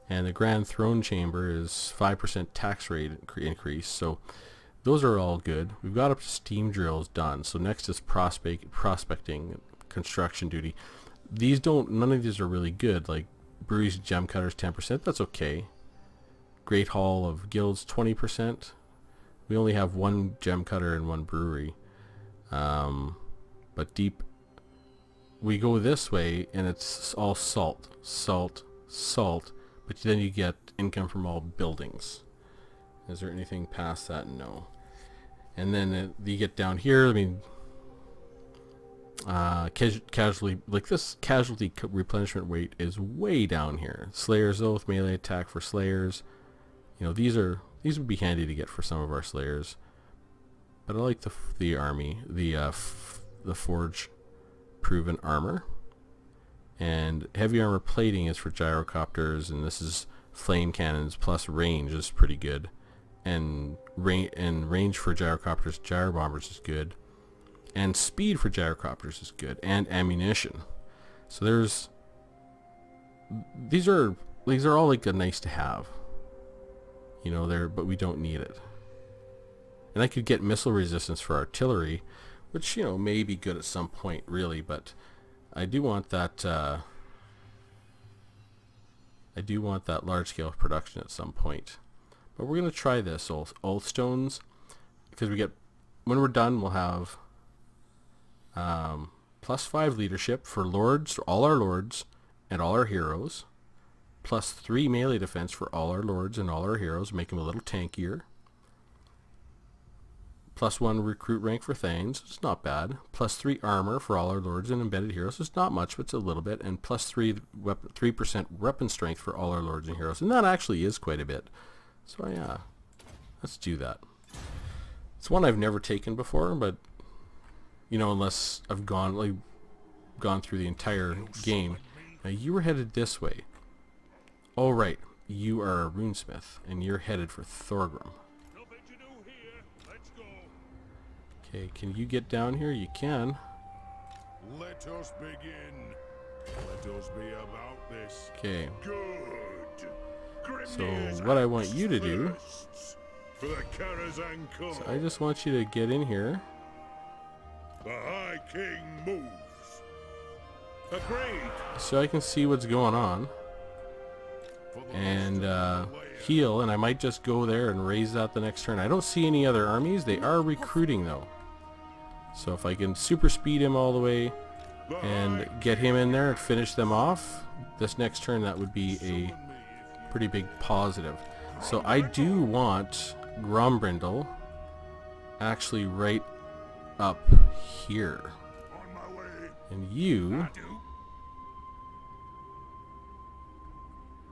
A: And the Grand Throne Chamber is 5% tax rate increase. So those are all good. We've got up to steam drills done. So next is prospecting, construction duty. None of these are really good. Like breweries, gem cutters, 10%. That's okay. Great Hall of Guilds, 20%. We only have one gem cutter and one brewery. But deep, we go this way and it's all salt, but then you get income from all buildings. Is there anything past that? No. And then you get down here, I mean, casualty, like this casualty replenishment rate is way down here. Slayer's Oath, melee attack for Slayers. You know, these would be handy to get for some of our Slayers. But I like the army, the forge proven armor, and heavy armor plating is for gyrocopters, and this is flame cannons plus range is pretty good, and range for gyrocopters, gyro bombers is good, and speed for gyrocopters is good, and ammunition. So these are all like a nice to have, you know, but we don't need it. And I could get missile resistance for artillery, which, you know, may be good at some point, really, but I do want that large-scale production at some point. But we're going to try this, Oathstones, because when we're done, we'll have +5 leadership for lords, all our lords, and all our heroes, +3 melee defense for all our lords and all our heroes, make them a little tankier. +1 recruit rank for Thanes, it's not bad. +3 armor for all our lords and embedded heroes, it's not much, but it's a little bit. And +3% weapon strength for all our lords and heroes, and that actually is quite a bit. So yeah, let's do that. It's one I've never taken before, but you know, unless I've gone through the entire game. Now you were headed this way. Oh right, you are a runesmith, and you're headed for Thorgrim. Okay, can you get down here? You can.
B: Let us begin. Let us be about this.
A: Okay.
B: Good.
A: So what I want you to do,
B: for the Karazhan cause.
A: so I just want you to get in here.
B: The High King moves. Agreed.
A: So I can see what's going on. And heal, and I might just go there and raise that the next turn. I don't see any other armies. They are recruiting though. So if I can super speed him all the way and get him in there and finish them off, this next turn that would be a pretty big positive. So I do want Grombrindle actually right up here.
B: On my way.
A: And you,
B: I do.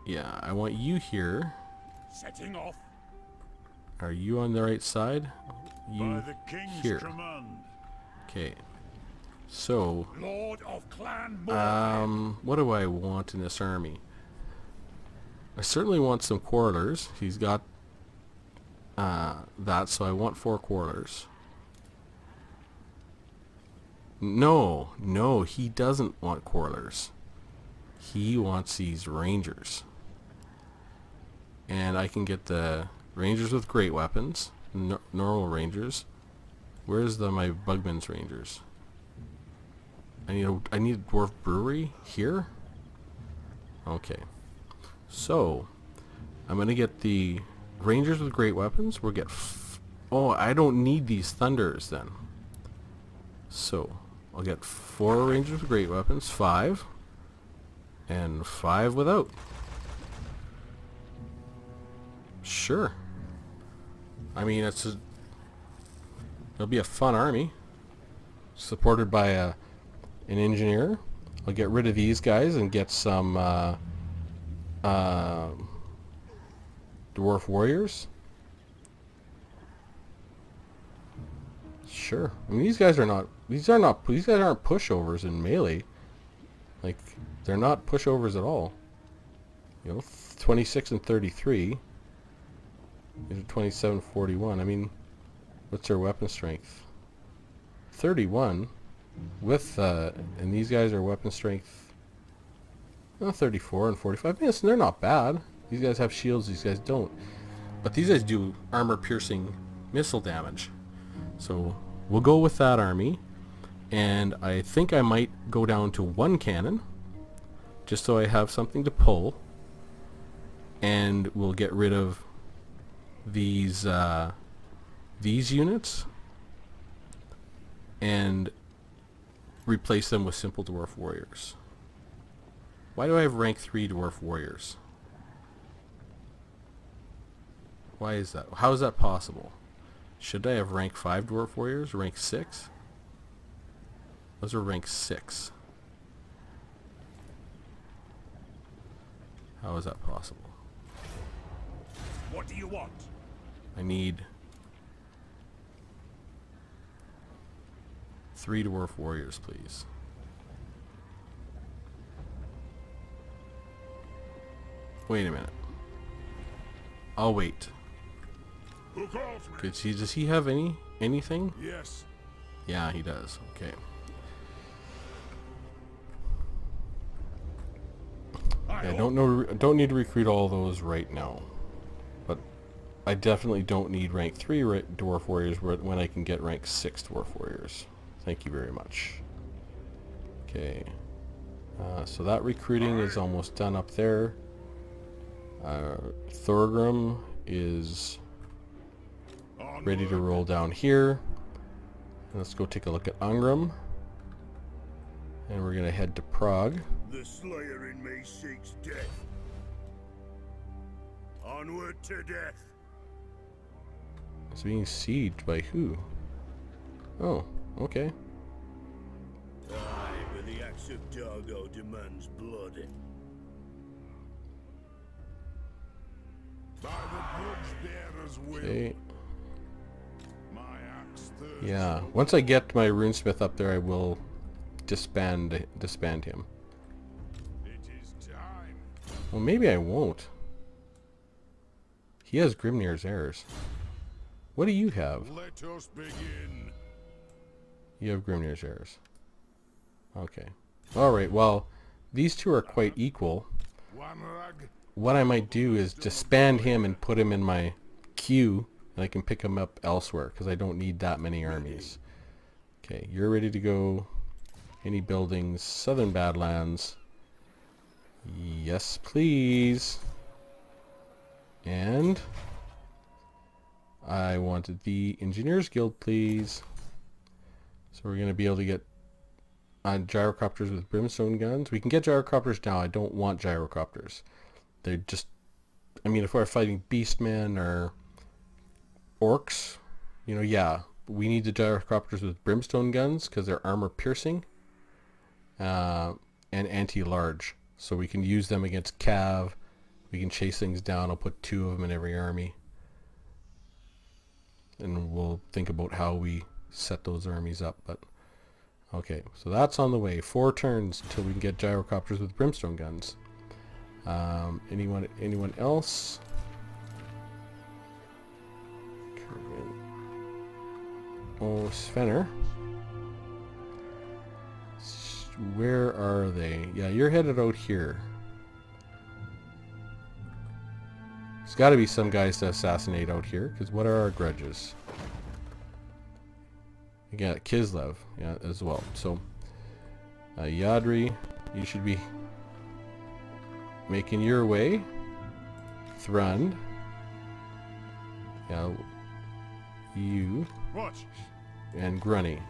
A: yeah, I want you here.
B: Setting off.
A: Are you on the right side? You
E: By the king's
A: here.
E: command.
A: Okay. So,
B: Lord of Clan
A: what do I want in this army? I certainly want some quarrelers. He's got that, so I want 4 quarrelers. No, he doesn't want quarrelers. He wants these rangers. And I can get the rangers with great weapons, normal rangers. Where's my Bugman's rangers? I need a dwarf brewery here. Okay, so I'm gonna get the rangers with great weapons. We'll get. Oh, I don't need these thunders then. So I'll get 4 rangers with great weapons, 5, and 5 without. Sure. I mean, it'll be a fun army. supported by an engineer. I'll get rid of these guys and get some dwarf warriors. Sure. I mean, these guys aren't pushovers in melee. Like, they're not pushovers at all. You know, 26 and 33. These are 27, 41. I mean, what's their weapon strength? 31 with and these guys are weapon strength 34 and 45. Yes, they're not bad. These guys have shields, these guys don't. But these guys do armor piercing missile damage. So we'll go with that army, and I think I might go down to 1 cannon just so I have something to pull, and we'll get rid of these units and replace them with simple dwarf warriors. Why do I have rank 3 dwarf warriors? Why is that? How is that possible? Should I have rank 5 dwarf warriors? Rank 6? Those are rank 6. How is that possible?
E: What do you want?
A: I need 3 dwarf warriors, please. Wait a minute. I'll wait.
B: Who calls me?
A: Does he have anything?
B: Yes.
A: Yeah, he does. Okay. Yeah, I don't need to recruit all those right now. But I definitely don't need rank 3 dwarf warriors when I can get rank 6 dwarf warriors. Thank you very much. Okay. So that recruiting is almost done up there. Thorgrim is ready to roll down here. Let's go take a look at Ungrim. And we're going to head to Prague.
E: The slayer in me seeks death. Onward to death.
A: It's being sieged by who? Oh, okay.
E: Aye, but the axe of Dargo demands blood.
B: By the grudge bearer's will.
A: Okay.
B: My axe thirsts.
A: Yeah, once I get my runesmith up there, I will disband him.
B: It is time.
A: Well, maybe I won't. He has Grimnir's heirs. What do you have?
B: Let us begin.
A: You have Grimnir's heirs. Okay. Alright, well, these two are quite equal.
B: One rag.
A: What I might do is disband him and put him in my queue, and I can pick him up elsewhere, because I don't need that many armies. Okay, you're ready to go. Any buildings? Southern Badlands. Yes, please. And I wanted the Engineers Guild, please. So we're going to be able to get gyrocopters with brimstone guns. We can get gyrocopters now. I don't want gyrocopters. They're just... I mean, if we're fighting beastmen or orcs, you know, yeah. We need the gyrocopters with brimstone guns because they're armor piercing. And anti-large. So we can use them against cav. We can chase things down. I'll put 2 of them in every army. And we'll think about how we set those armies up. But okay, so that's on the way. 4 turns until we can get gyrocopters with brimstone guns. Anyone else? Oh, Svenner. Where are they? Yeah, you're headed out here. There's got to be some guys to assassinate out here, because what are our grudges? You got Kislev, yeah, as well. So, Yadri, you should be making your way. Thrund. Yeah, you.
B: What?
A: And Grunny.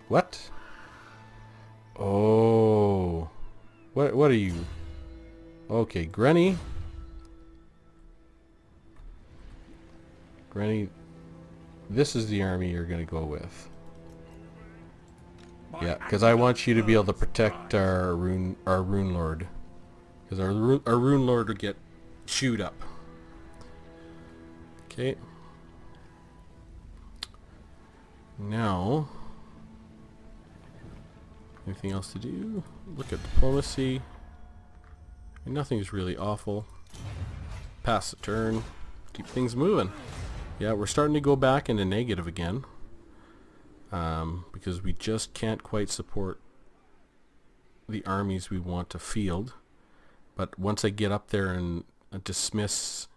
A: What? Oh. What are you? Okay, Grunny. Grunny, this is the army you're going to go with. Yeah, because I want you to be able to protect our rune lord. Because our rune lord would get chewed up. Okay. Now, anything else to do? Look at diplomacy. Nothing's really awful. Pass the turn. Keep things moving. Yeah, we're starting to go back into negative again. Because we just can't quite support the armies we want to field. But once I get up there and dismiss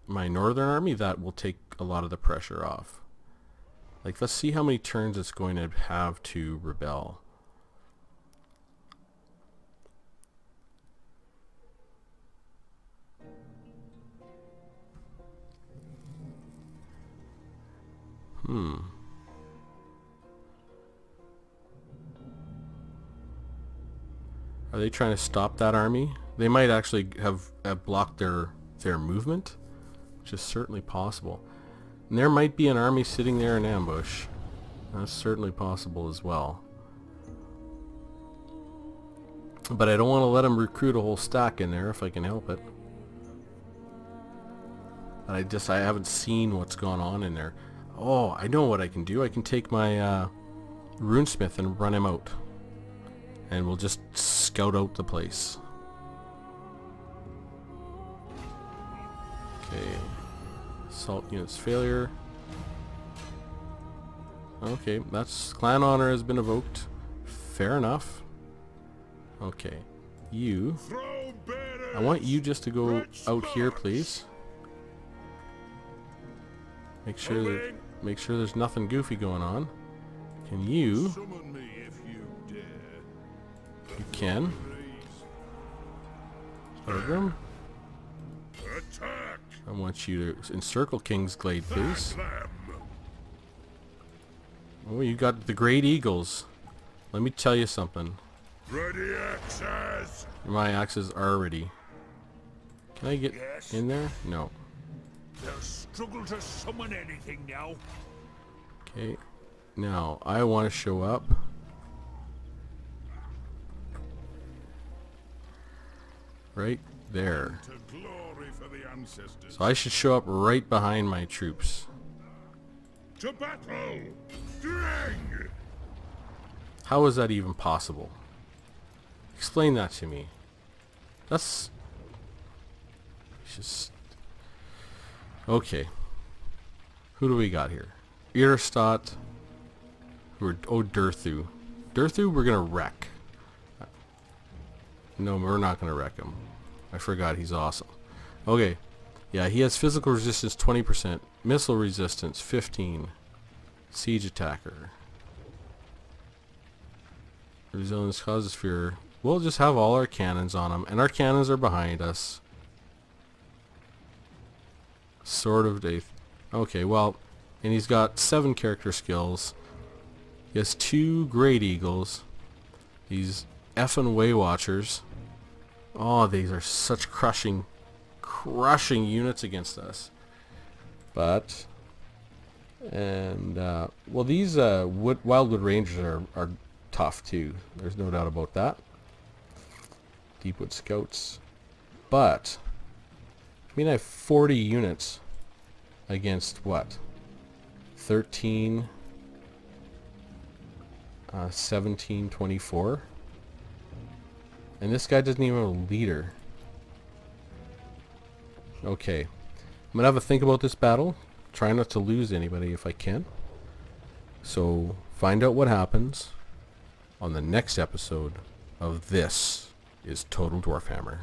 A: my northern army, that will take a lot of the pressure off. Like, let's see how many turns it's going to have to rebel. Are they trying to stop that army? They might actually have blocked their movement, which is certainly possible. And there might be an army sitting there in ambush. That's certainly possible as well. But I don't want to let them recruit a whole stack in there if I can help it. But I haven't seen what's gone on in there. Oh, I know what I can do. I can take my runesmith and run him out. And we'll just scout out the place. Okay. Assault units failure. Okay, that's clan honor has been evoked. Fair enough. Okay. You. I want you just to go out here, please. Make sure there's nothing goofy going on. Can you?
B: Summon me if you dare.
A: You can. Program.
B: Attack!
A: I want you to encircle King's Glade, please.
B: Them.
A: Oh, you got the Great Eagles. Let me tell you something.
B: Ready axes!
A: My axes are ready. Can I get
B: Yes.
A: in there? No.
B: They'll struggle to summon anything now.
A: Okay. Now, I want to show up. Right there.
B: To glory for the ancestors.
A: So I should show up right behind my troops.
B: To battle! Drang!
A: How is that even possible? Explain that to me. That's just... Okay. Who do we got here? Irstadt. Oh, Durthu. Durthu we're gonna wreck. No, we're not gonna wreck him. I forgot he's awesome. Okay. Yeah, he has physical resistance 20%. Missile resistance 15. Siege attacker. Resilience causes fear. We'll just have all our cannons on him. And our cannons are behind us. Sword of Death. Okay, well, and he's got 7 character skills. He has 2 Great Eagles. These effing Way Watchers. Oh, these are such crushing units against us. But, and, well, these Wildwood Rangers are tough too. There's no doubt about that. Deepwood Scouts. But, I mean, I have 40 units against what? 13, 17, 24. And this guy doesn't even have a leader. Okay. I'm going to have a think about this battle. Try not to lose anybody if I can. So, find out what happens on the next episode of This is Total Dwarfhammer.